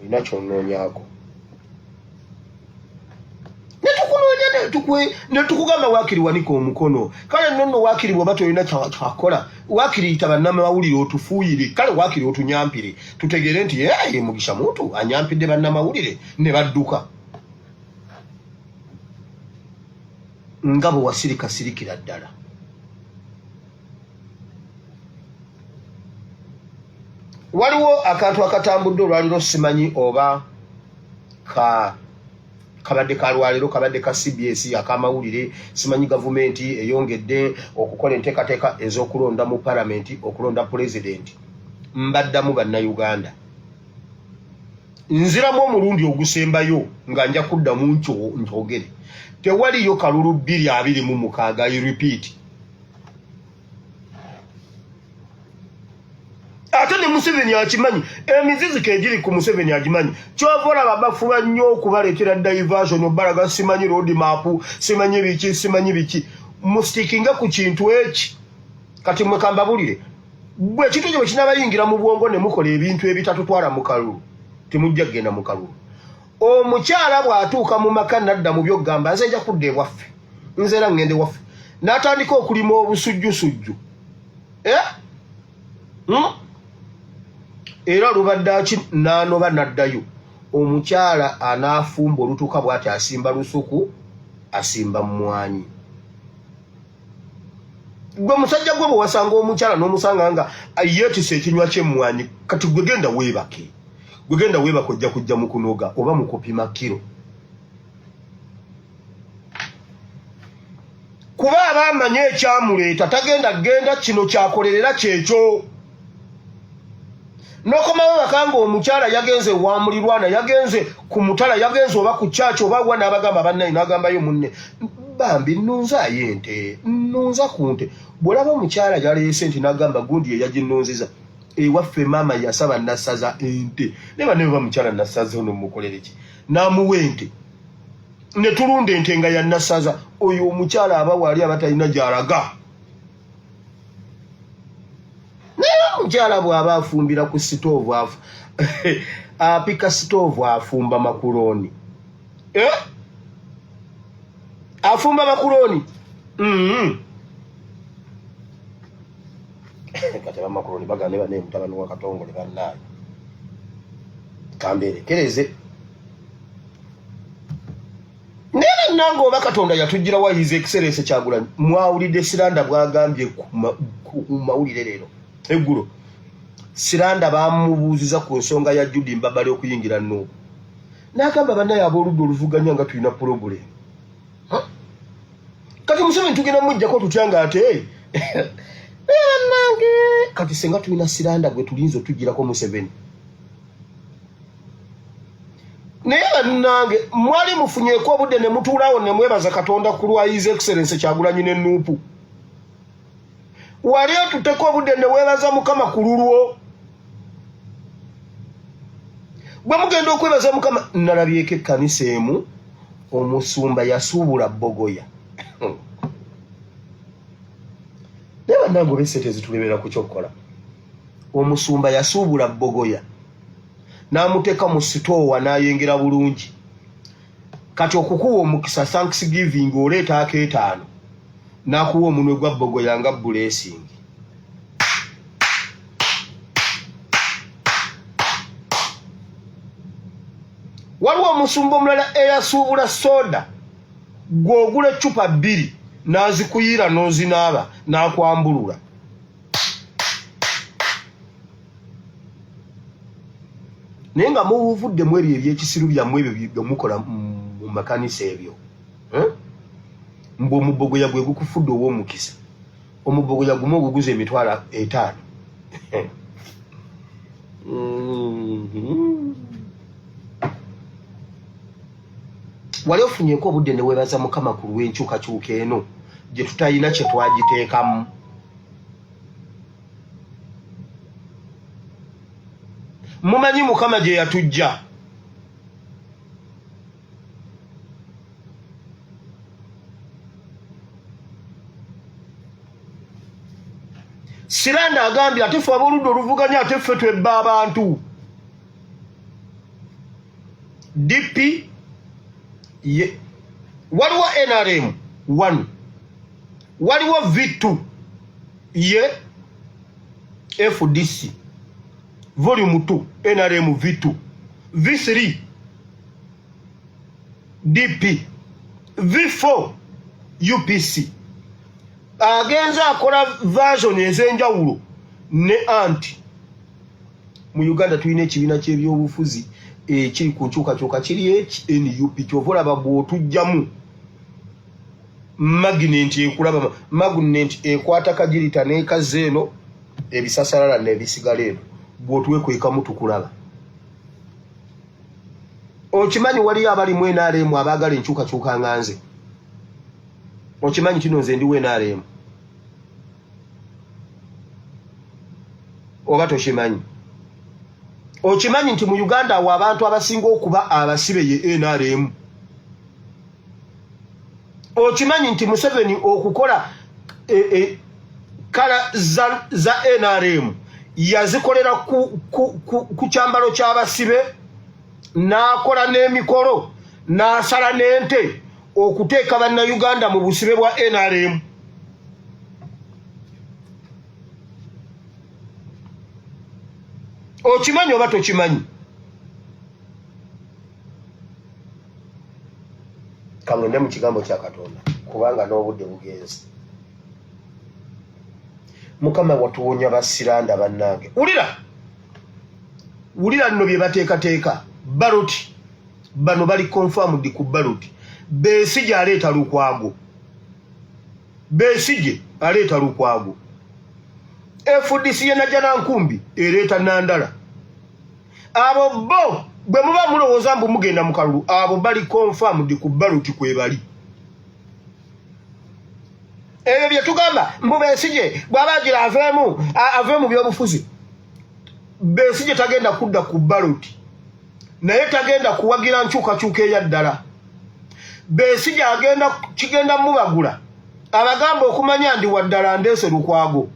Ina kyonnoonyako. Netukugamba Wakiri wanika omukono. Kale nonno Wakiri bw'oba tolina kyakola, Wakiri yita bannamawulire otufuuyire, kale Wakiri otunyampire, tutegere nti Mugisha Muntu anyampidde bannamawulire ne badduka. Nga bwe wasirikira ddala. Waliwo akantu akatambudde olwaliro, simanyi oba kabadde kalwaliro, kabadde ka CBS akamawulire, simanyi gavumenti eyongedde okukola enteekateeka ez'okulonda mu parliament, okulonda president. Mbaddamu bannayuganda, nziramu omulundi ogusembayo nga nja kuddamu nkyogere, tewaliyo kalulu 226, I repeat. Ate ne Museveni akimanyi, emiziziko egiri ku Museveni agimanyi. Kyova olaba bafuba nnyo okubaleetera diversion, obalaga simanyi road map, simanyi biki. Mustikinga ku kintu eki. Kati mwe kambabulire, bwe kintu ekyo bwe kinabayingira mu bwongo ne mukola ebintu ebitatutwala mu kalulu, temujja kugenda mu kalulu. Omukyala bw'atuuka mu maka nadda mu by'okugamba, nze nja kudda ewaffe, nze era ngende waffe, n'atandika okulima obusujjusujju. Era lubadde n'anoba n'addayo. Omukyala anaafumba olutuuka bw'ati, asimba lusuku, asimba mmwanyi. Gwe musajja gwe bwe wasanga omukyala n'omusanga nga yeetise ekinywa ky'emmwanyi, kati gwe genda weebake. Gwe genda weebake ojja kujja mu kunoga oba mu kupima kiro. Kuba abamanye ekyamuleeta tagenda kino kyakolerera kyekyo. Nokomawo bakanga omukyala yagenze wa mulirwana, yagenze ku mutala, yagenze oba ku chacho oba wana abagamba bannayi, n'agambayo munne, bambi nnunza yente, nnunza ku nte. Bw'olaba omukyala yaleese nti n'agamba gundi ye yaginnunziza, ewaffe maama yasaba nassaza ente, ne banne baba mukyala nassaza ono mukolere ki, n'amuwa ente, ne tulunda ente nga ya nassaza. Oyo omukyala aba wali abatalina gy'alaga. Omukyala bw'aba afumbira ku sitoovu apika sitoovu afumba makuloni. Afumba makuloni. Kati ba makuloni bagane bane mutabani wa Katongole bannaye. Kamberekereze. Nene nango oba Katonda yatujjira wa His Excellency Kyagulanyi. Mwawulidde Siranda bw'agambye ku mawulire leero. Eggulo Siranda bamubuuziza ku nsonga ya Judy Mbabali okuyingira Nuupu. N'agamba bannaye ab'oludda oluvuganya nga tulina problem. Kati Museveni tugenda mujjako tutyanga ate nange kati senga tulina Siranda gwe tulinza otujjirako Museveni. Naye bannange mwali mufunyeeko obudde ne mutuulaawo ne mwebaza Katonda ku lwa His Excellency Kyagulanyi ne Nuupu. Wali otuteko obudde ne weebaza Mukama ku lulwo. Bwe mugenda okwebaza Mukama, nalabyeko ekkanisa emu omusumba yasuubula Bogoya. Naye bannange ob'esente zitulebera ku kyokkola. Omusumba yasuubula Bogoya n'amuteeka mu sitoowa n'ayengera bulungi. Kati okukuwa omukisa Thanksgiving oleeta akeetaano n'akuwa omunwe gwa Bogoya nga blessing. waliwo omusumba omulala eyasuubula soda gw'ogula eccupa 2 n'azikuyira n'ozinaaba n'akwambulula. Naye nga mubuvuddemu ebyo ebyekisiru byammwe ebyo byemukola mu makanisa ebyo. Mbu omubbogoya gwe gukufudde ow'omukisa. Omubbogoya gumu oguguza emitwalo 5. Wali ofunyeko obudde ne weebaza Mukama ku lw'enkyukakyuka eno gye tutayina kye twagiteekamu. Mumanyi Mukama gye yatujja. Siranda agambye ate ffe ab'oludda oluvuganya ate ffe twebba abantu. DP waliwo NRM 1 waliwo V2 ye FDC volume 2 NRM V2 V3 DP V4 UPC. Agenza akola version ez'enjawulo ne anti. Mu Uganda tulina ekibiina ky'ebyobufuzi kiri ku nkyukakyuka kiri HNUP kyovola babwotujjamu magnet ekulaba magnet ekwata kagirita n'ekaze eno ebisasalala n'ebisigala eno bw'otuwekweka mutukulaba. Okimanyi waliyo abali mu NRM abaagala enkyukakyuka nga nze. Okimanyi kino nze ndi NRM oba tokimanyi? Okimanyi nti mu Uganda awo abantu abasinga okuba abasibe ye NRM. Okimanyi nti Museveni okukola kala za NRM yazikolera ku kyambalo ky'abasibe n'akola n'emikolo n'asala n'ente okuteeka bannayuganda mu busibe bwa NRM. Okimanyi oba tokimanyi? Kangende mu kigambo kya Katonda kubanga n'obudde bugenze. Mukama watuwonya basiranda bannange. Wulira nno bye bateekateeka baloti bano bali confirmed ku baloti. Besigye aleeta Lukwago. Besigye aleeta Lukwago. FDC ye Najja Nkumbi ereeta Nandala. Abo bo bwe muba mulowooza mbu mugenda mu kalulu abo bali confirmed ku baloti kwebali. Ebyo bye tugamba mbu Besigye bw'abagira aveemu by'obufuzi. Besigye tagenda kudda ku baloti naye tagenda kuwagira nkyukakyuka eya ddala. Besigye kigenda mubagula abagamba okumanya ndi waddala ndeese Lukwago.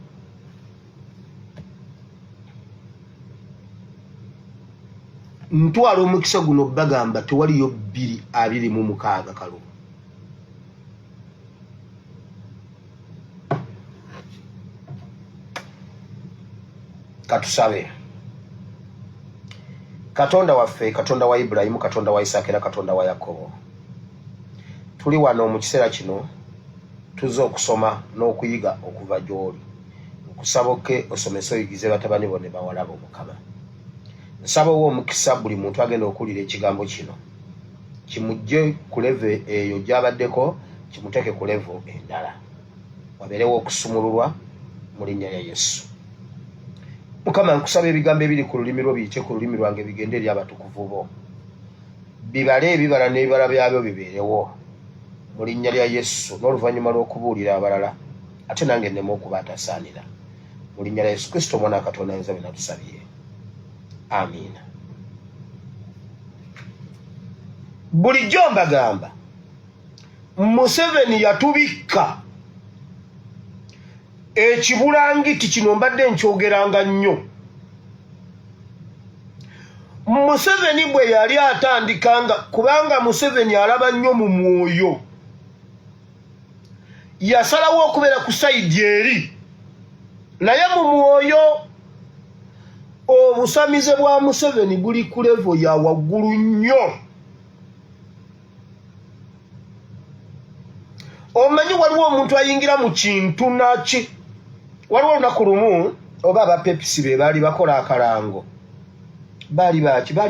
Ntwala omukisa guno bagamba tewaliyo 226 kalo. Katusabe. Katonda waffe, Katonda wa Ibrahimu, Katonda wa Isaaka era Katonda wa Yakobo. Tuli wano mu kiseera kino tuzze okusoma n'okuyiga okuva gy'oli. Nkusaboke osomese oyigize batabani bo ne bawala bo Mukama. Nsaba wo omukisa buli muntu agenda okuwulira ekigambo kino kimujje ku leve eyo gy'abaddeko kimuteeke ku levo endala. Wabeerewo okusumululwa mu linnya lya Yesu. Mukama nkusaba ebigambo ebiri ku lulimi lwo biyite ku lulimi lwange bigende eri abatukuvu bo. Bibale ebibala n'ebibala byabyo bibeerewo mu linnya lya Yesu n'oluvannyuma lw'okubuulira abalala ate nange nneme okuba atasaanira. Mu linnya lya Yesu Kristo Omwana wa Katonda ayinza bye natusabye. Amiina. Bulijjo mbagamba Museveni yatubikka ekibulangiti kino mbadde nkyogeranga nnyo. Museveni bwe yali atandikanga kubanga Museveni alaba nnyo mu mwoyo yasalawo okubeera ku sayidi eri naye mu mwoyo obusamize bwa Museveni buli ku levo ya waggulu nnyo. omanyi waliwo omuntu ayingira mu kintu naki waliwo olunaku lumu oba abapepisi be baali bakola akalango baali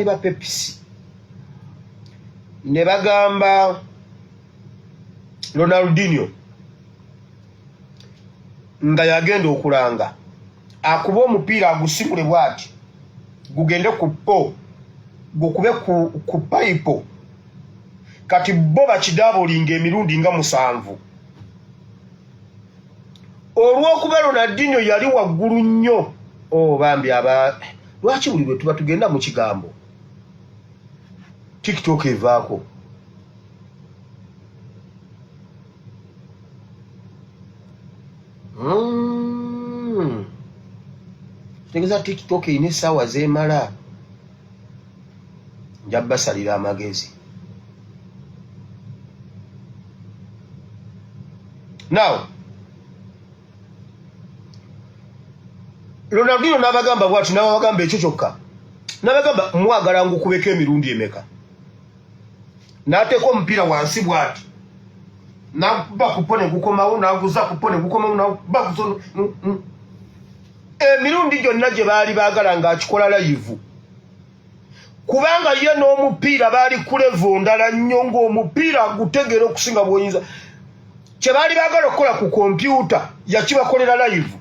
bapepisi ne bagamba Ronaldinho nga yagenda okulanga akuba omupiira agusimule bwati gugende ku po gukube ku paipo kati bo bakidaabulinga emirundi nga 7 olw'okuba Ronaldinho yali waggulu nnyo bambi lwaki buli lwe tuba tugenda mu kigambo TikTok evaako tegeza TikTok ine essaawa zeemala nja basalira amagezi. Now Ronaldinho n'abagamba bwati n'abagamba ekyo kyokka n'abagamba mwagala ngukubeko emirundi emeka n'ateeka omupiira wansi bwati nakuba kupone gukomawo naguza kupone gukomawo nakuba kusono emirundi gyonna gye baali baagala ng'akikola live kubanga ye n'omupiira baali kulevo ndala nnyo ng'omupiira gutegera okusinga bw'oyinza kye baali baagala okukola ku kompyuta yakibakolera live.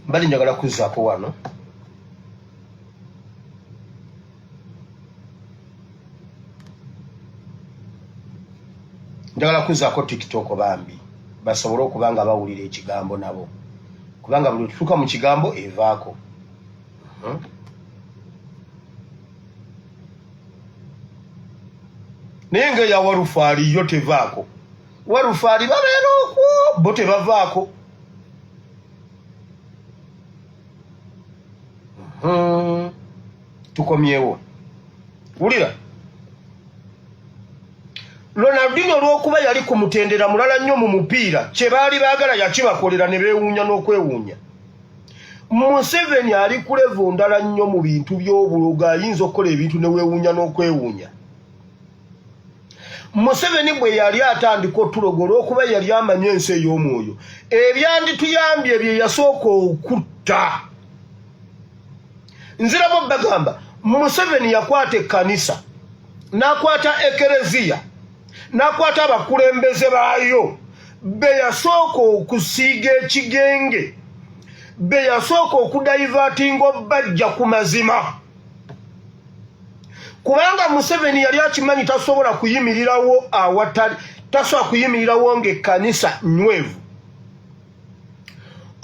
Mbali njagala kuzzaako wano njagala kuzzaako TikTok bambi basobole okuba nga bawulira ekigambo nabo kubanga buli tutuuka mu kigambo evaako. Naye ng'eya Walufaali yo tevaako. Walufaali babeera okwo bo tebavaako. Tukomyewo wulira Ronaldinho olw'okuba yali kumutendera mulala nnyo mu mupiira kye baali baagala yakibakolera ne beewuunya n'okwewuunya. Museveni ali ku levo ndala nnyo mu bintu by'obuloga ayinza okukola ebintu ne weewuunya n'okwewuunya. Museveni bwe yali atandika otulogo olw'okuba yali amanya ensi ey'omwoyo ebyandituyambye bye yasooka okutta. Nzirabo bagamba Museveni yakwata ekkanisa n'akwata ekereziya n'akwata abakulembeze baayo be yasooka okusiiga ekigenge be yasooka okudaivatinga obbajja ku mazima kubanga Museveni yali akimanyi tasobola kuyimirirawo awatali tasobola kuyimirirawo ng'ekkanisa nywevu.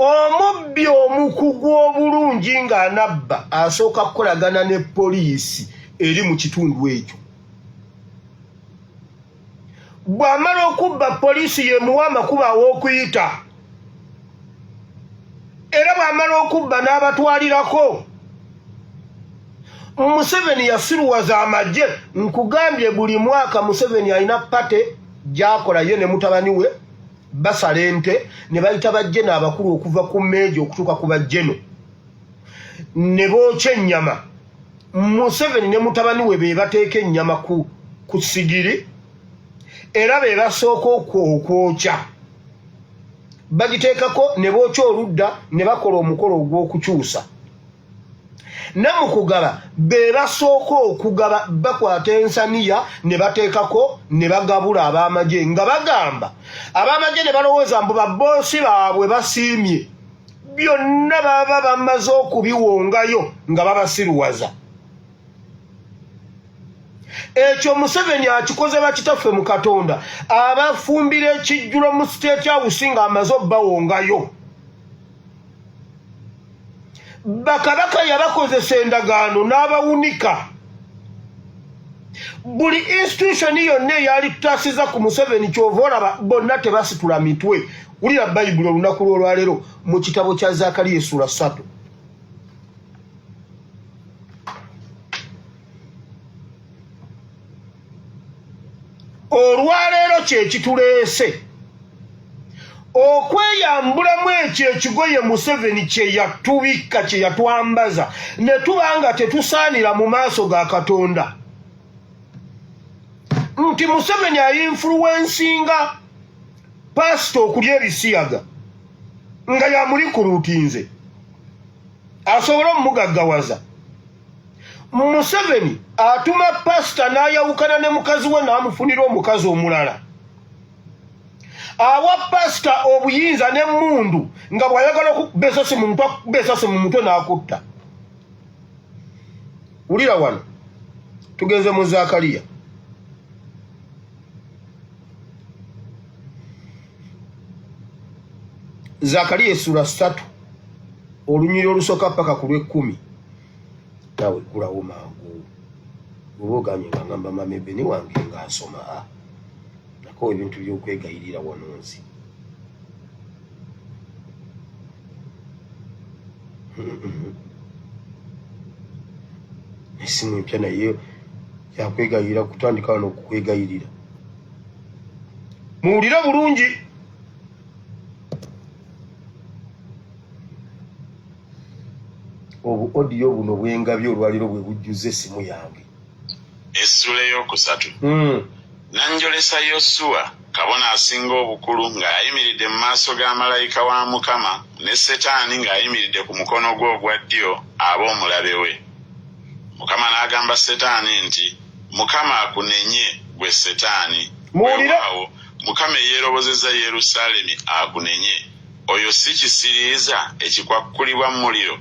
Omubbi omukugu obulungi ng'anabba asooka kukolagana ne poliisi eri mu kitundu ekyo. Bw'amala okubba poliisi yemuwa amakubo aw'okuyita era bw'amala okubba n'abatwalirako. Museveni yasiruwaza amagye nkugambye buli mwaka Museveni alina pate gy'akola ye ne mutabani we basala ente ne bayita bajjeno abakulu okuva ku meejo okutuuka ku bajjeno ne bookya ennyama. Museveni ne mutabani we be bateeka ennyama ku sigiri era be basooka okwokya bagiteekako ne bookya oludda ne bakola omukolo ogw'okukyusa. Ne mu kugaba be basooka okugaba bakwata ensaniya ne bateekako ne bagabula ab'amagye nga bagamba ab'amagye ne balowooza mbu babboosi baabwe basiimye byonna baba bamaze okubiwongayo nga babasiruwaza. Ekyo Museveni akikoze bakitaffe mu Katonda abafumbira ekijjulo mu State House ng'amaze obbawongayo. Bakabaka yabakozesa endagaano n'abawunika buli institution yonna eyali tutasiza ku Museveni kyova olaba bonna tebasitula mitwe. Wulira Bayibuli olunaku lw'olwaleero mu kitabo kya Zakariya essula 3. Olwaleero kye kituleese okweyambulamu ekyo ekigoye Museveni kye yatubikka kye yatwambaza ne tubanga tetusaanira mu maaso ga Katonda nti Museveni ayinfluensinga pasito okulya ebisiyaga nga yamulikuruutinze asobole omugaggawaza. Museveni atuma pasita n'ayawukana ne mukazi we n'amufunira omukazi omulala. Awa pasita obuyinza n'emmundu nga bw'ayagala okubesase mu mutwe besase mu mutwe n'akutta. Wulira wano tugenze mu Zakariya. Zakariya essula 3 olunyiri olusooka paka ku lw'10. Nawe gulawo mangu obogamye nga ngamba mamebe ni wange nga asoma nako ebintu by'okwegayirira wanonzi. Esimu empya naye yakwegayirira kutandika wano okukwegayirira. Muwulire bulungi. Obu audio buno bwengabye olwaliro bwe bujjuze esimu yange. Essula ey'okusatu. Nanjolesa Yosua kabona asinga obukulu ng'ayimiridde mu maaso ga malayika wa Mukama ne Setaani ng'ayimiridde ku mukono gwe ogwa ddyo ab'omulabe we. Mukama n'agamba Setaani nti, Mukama akunenye gwe Setaani. Weewaawo Mukama eyeerobozezza Yerusaalemi akunenye. Oyo si kisiriiza ekikwakkulibwa mu muliro.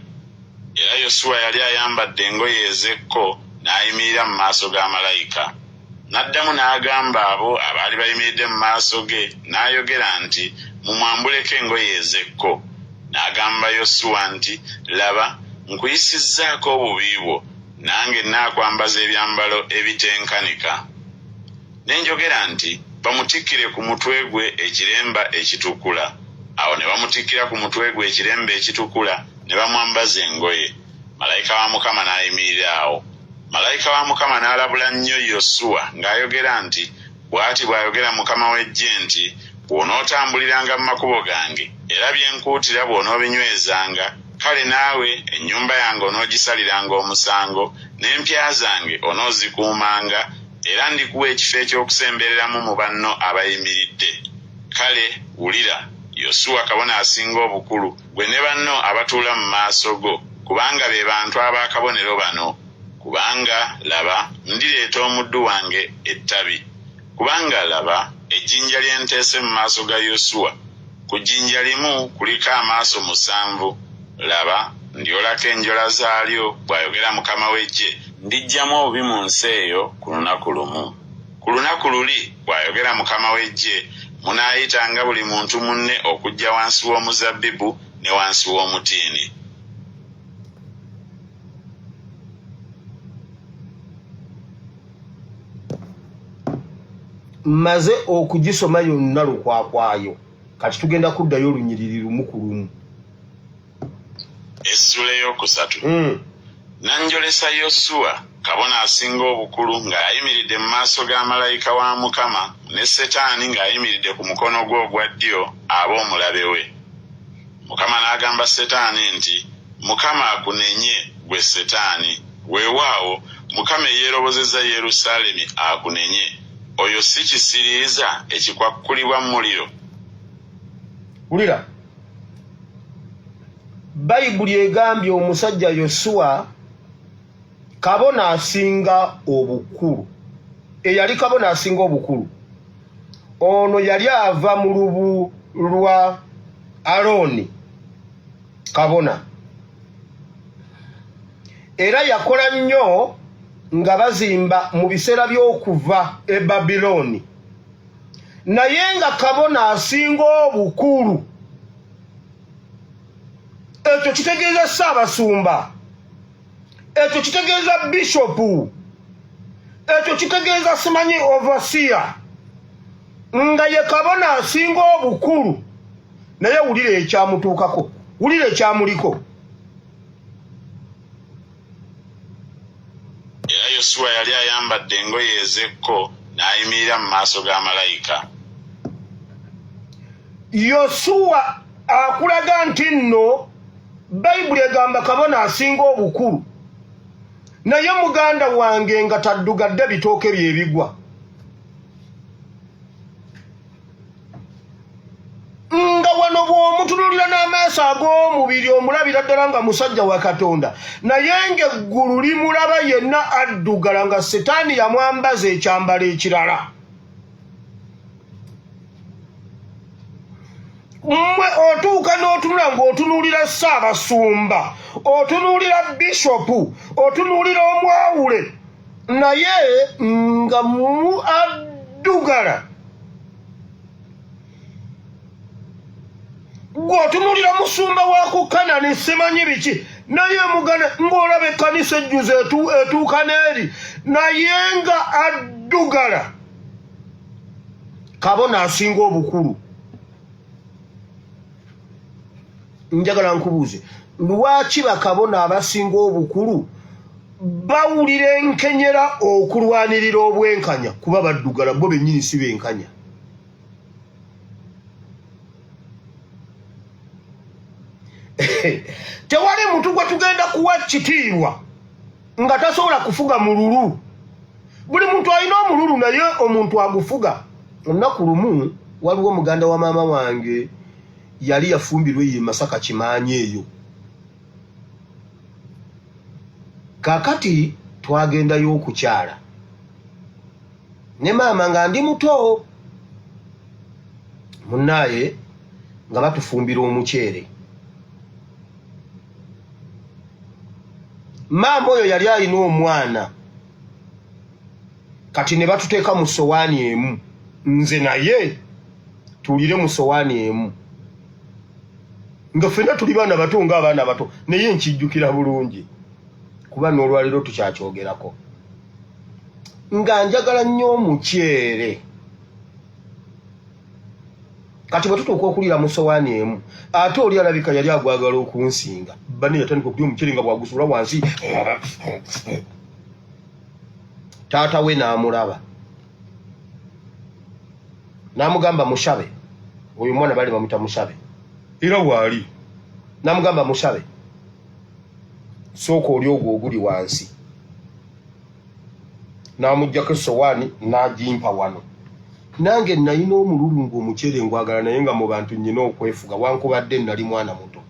Era Yosua yali ayambadde engoye ez'ekko n'ayimirira mu maaso ga malayika. N'addamu n'agamba abo abaali bayimiridde mu maaso ge n'ayogera nti, mumwambuleko engoye ez'ekko. N'agamba Yosua nti, laba nkuyisizzaako obubi bwo, nange naakwambaza ebyambalo ebitenkanika. Ne njogera nti, bamutikkire ku mutwe gwe ekiremba ekitukula. Awo ne bamutikkira ku mutwe gwe ekiremba ekitukula ne bamwambaza engoye. Malayika wa Mukama n'ayimirira awo. Malayika wa Mukama n'alabula nnyo Yosua ng'ayogera nti, bw'ati bw'ayogera Mukama w'eggye nti, bw'onootambuliranga mu makubo gange era bye nkuutira bw'onoobinywezanga, kale naawe ennyumba yange onoogisaliranga omusango, n'empya zange onoozikuumanga, era ndikuwa ekifo eky'okusembereramu mu banno abayimiridde. Kale wulira, Yosua kabona asinga obukulu, gwe ne banno abatuula mu maaso go, kubanga be bantu ab'akabonero bano. Kubanga laba ndireeta omuddu wange ettabi. Kubanga laba ejjinja lye nteese mu maaso ga Yosua, ku jjinja limu kuliko amaaso 7. Laba ndyolako enjola zaalyo, bw'ayogera Mukama w'eggye. Ndiggyamu obubi mu nsi eyo ku lunaku lumu. Ku lunaku luli, bw'ayogera Mukama w'eggye, munaayitanga buli muntu munne okujja wansi w'omuzabbibu ne wansi w'omutiini. Maze okugisoma yonna lukwakwayo. Kati tugenda kuddayo olunyiriri lumu ku lumu. Essula ey'okusatu. Nanjolesa Yosua kabona asinga obukulu ng'ayimiridde mu maaso ga malayika wa Mukama ne Setaani ng'ayimiridde ku mukono gwe ogwa ddyo ab'omulabe we. Mukama n'agamba Setaani nti, Mukama akunenye gwe Setaani. Weewaawo Mukama eyeerobozezza Yerusaalemi akunenye. Oyo si kisiriiza ekikwakkulibwa mu muliro. Wulira, Bayibuli egambye omusajja Yosua kabona asinga obukulu. Eyali kabona asinga obukulu. Ono yali ava mu lubu lwa Alooni kabona. Era yakola nnyo nga bazimba mu biseera by'okuva e Babiloni. Naye nga kabona asinga obukulu. Ekyo kitegeeza Ssaabasumba. Ekyo kitegeeza Bishopu. ekyo kitegeeza simanyi overseer nga ye kabona asinga obukulu naye wulira ekyamutuukako wulira ekyamuliko. Era Yosuwa yali ayambadde engoye ez'ekko n'ayimirira mu maaso ga malayika. Yosuwa akulaga nti nno Bayibuli egamba kabona asinga obukulu naye muganda wange nga taddugadde bitooke byebigwa. Nga wano bw'omutunulira n'amaaso ag'omubiri omulabira ddala nga musajja wa Katonda naye ng'eggulu limulaba yenna addugala nga Setaani yamwambaza ekyambalo ekirala. Mmwe otuuka n'otunula ng'otunuulira Ssaabasumba, otunuulira Bishopu, otunuulira omwawule naye nga mu addugala. Gwotunuulira musumba wa ku Kanani simanyi biki naye mugane ng'olaba ekkanisa ejjuza etuuka n'eri naye nga addugala. Kabona asinga obukulu. Njagala nkubuuze lwaki bakabona abasinga obukulu bawulira enkenyera okulwanirira obwenkanya kuba baddugala bo bennyini si benkanya? Tewali muntu gwe tugenda kuwa kitiibwa nga tasobola kufuga mululu. Buli muntu alina omululu naye omuntu agufuga. Olunaku lumu waliwo muganda wa maama wange yali yafumbirwe ye Masaka Kimaanyi eyo. Kakati twagendayo okukyala ne maama nga ndi muto munnaye nga batufumbira omuceere. Maama oyo yali alina omwana kati ne batuteeka mu sowaani emu nze naye tulire mu sowaani emu nga ffenna tuli baana bato ng'abaana bato naye nkijjukira bulungi kuba n'olwaliro tukyakyogerako nga njagala nnyo omuceere. Kati bwe tutuuka okulira mu sowaani emu ate oli alabika yali agwagala okunsinga banne yatandika okulya omuceere nga bwagusula wansi. Taata we n'amulaba n'amugamba Mushabe, oyo mwana bali bamuyita Mushabe era waali, n'amugamba Mushabe sooka oli ogwo oguli wansi. N'amuggyako essowaani n'agimpa wano. Nange nalina omululu ng'omuceere ngwagala naye nga mu bantu nnyina okwefuga wankubadde nali mwana muto.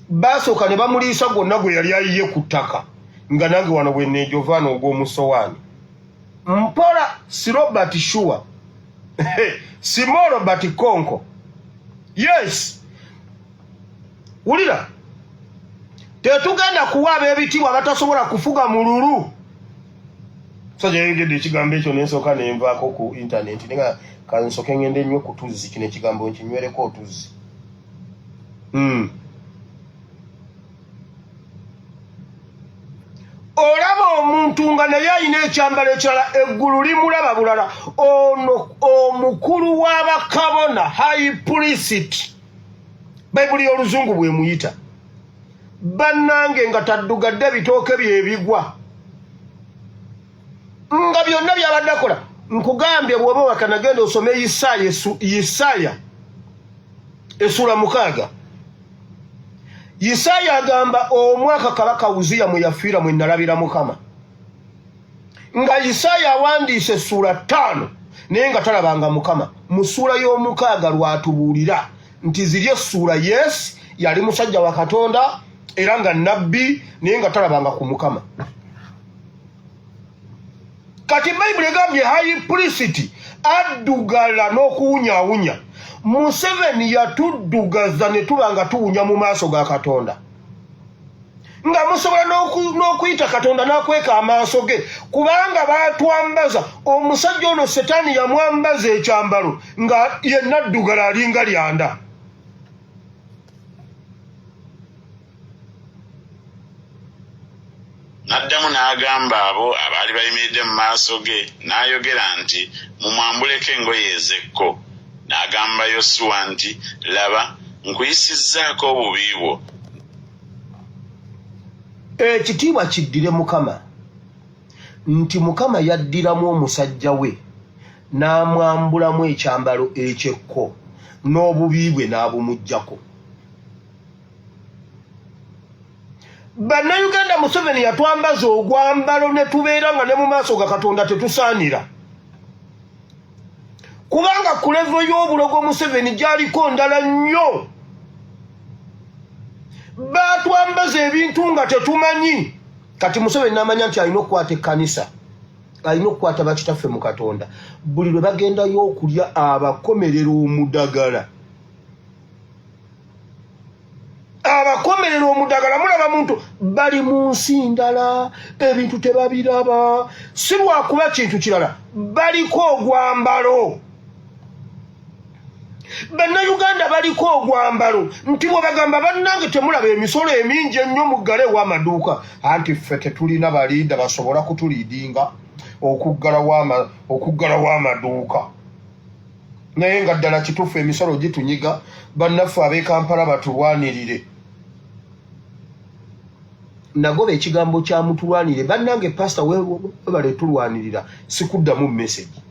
Baasooka ne bamuliisa gwonna gwe yali ayiye ku ttaka nga nange wano bwe neejovaana ogw'omusowaani. Mpola si Robert Shua si mo Robert Konko. Yes, wulira tetugenda kuwa ab'ebitiibwa batasobola kufuga mululu. Sajja yegedde ekigambo ekyo nensooka nenvaako ku intaneti nenga kansooke ngende nnyo ku tuzzi kino ekigambo nkinywereko otuzzi. Olaba omuntu nga naye alina ekyambalo ekirala eggulu limulaba bulala. Ono omukulu w'abakabona high priest Bayibuli y'Oluzungu bw'emuyita. Bannange nga taddugadde bitooke byebigwa nga byonna byabadde akola. Nkugambye bw'oba wakanagenda osome Isaaya essula 6. Isaaya agamba omwaka kabaka Uziya mwe yafiira mwe nalabira Mukama. Nga Isaaya awandiise essula 5 naye nga talabanga Mukama. Mu ssula y'omukaaga lwatubuulira nti ziri essula yes yali musajja wa Katonda era nga nabbi naye nga talabanga ku Mukama. Kati Bayibuli egambye high priest addugala n'okuwunyaawunya. Museveni yatuddugaza ne tuba nga tuwunya mu maaso ga Katonda. Nga musobola n'okuyita Katonda n'akweka amaaso ge kubanga baatwambaza. Omusajja ono Setaani yamwambaza ekyambalo nga yenna addugala alinga lyanda. n'addamu n'agamba abo abaali bayimiridde mu maaso ge n'ayogera nti mumwambuleko engoye ez'ekko. N'agamba Yosuwa nti laba nkuyisizzaako obubi bwo. Ekitiibwa kiddire Mukama nti Mukama yaddiramu omusajja we n'amwambulamu ekyambalo ekyekko n'obubi bwe n'abumuggyako. Bannayuganda Museveni yatwambaza ogwambalo ne tubeera nga ne mu maaso ga Katonda tetusaanira. Kubanga ku levo y'obulogo Museveni gyaliko ndala nnyo. Batwambaza ebintu nga tetumanyi. Kati Museveni n'amanya nti alina okukwata ekkanisa. Alina okukwata bakitaffe mu Katonda. Buli lwe bagendayo okulya abakomerera omudagala. Abakomerera omudagala mulaba muntu bali mu nsi ndala ebintu tebabiraba. Si lwakuba kintu kirala baliko ogwambalo. Bannayuganda baliko ogwambalo nti bwe bagamba bannange temulaba emisolo emingi ennyo muggale w'amaduuka anti ffe tetulina balinda basobola kutuliidinga okuggala w'amaduuka. Naye nga ddala kituufu emisolo gitunyiga bannaffe ab'e Kampala batulwanirire. Nagoba ekigambo kya mutulwanire bannange pasita webale tulwanirira sikuddamu message.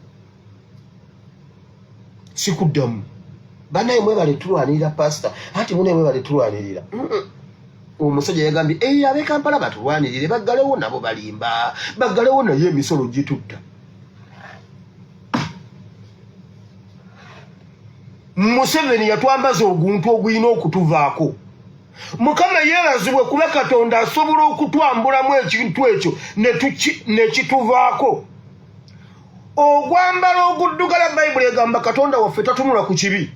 Sikuddamu. Banaye mwebale tulwanirira pasita ati mune mwebale tulwanirira. Omusajja yagambye ab'e Kampala batulwanirire baggalewo nabo balimba baggalewo naye emisolo gitutta. Museveni yatwambaza oguntu oguyina okutuvaako. Mukama yeebazibwe kuba Katonda asobola okutwambulamu ekintu ekyo ne kituvaako. Ogwambala oguddugala Bayibuli egamba Katonda waffe tatunula ku kibi.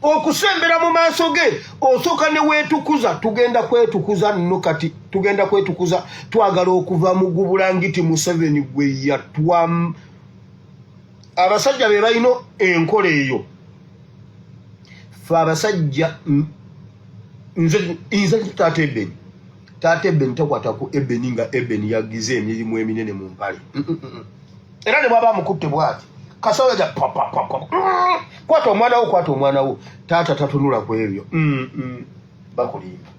Okusembera mu maaso ge osooka ne weetukuza tugenda kwetukuza nno kati tugenda kwetukuza twagala okuva mu gubulangiti Museveni gwe yatwam. Abasajja be balina enkola eyo. Ffe abasajja nze Taata Ebeni. Taata Ebeni takwata ku Ebeni nga Ebeni yagize emirimu eminene mu mpale. Era ne bwaba mukutte bwati kasoya ja papa kwata omwana wo Taata tatunula ku ebyo bakulimba.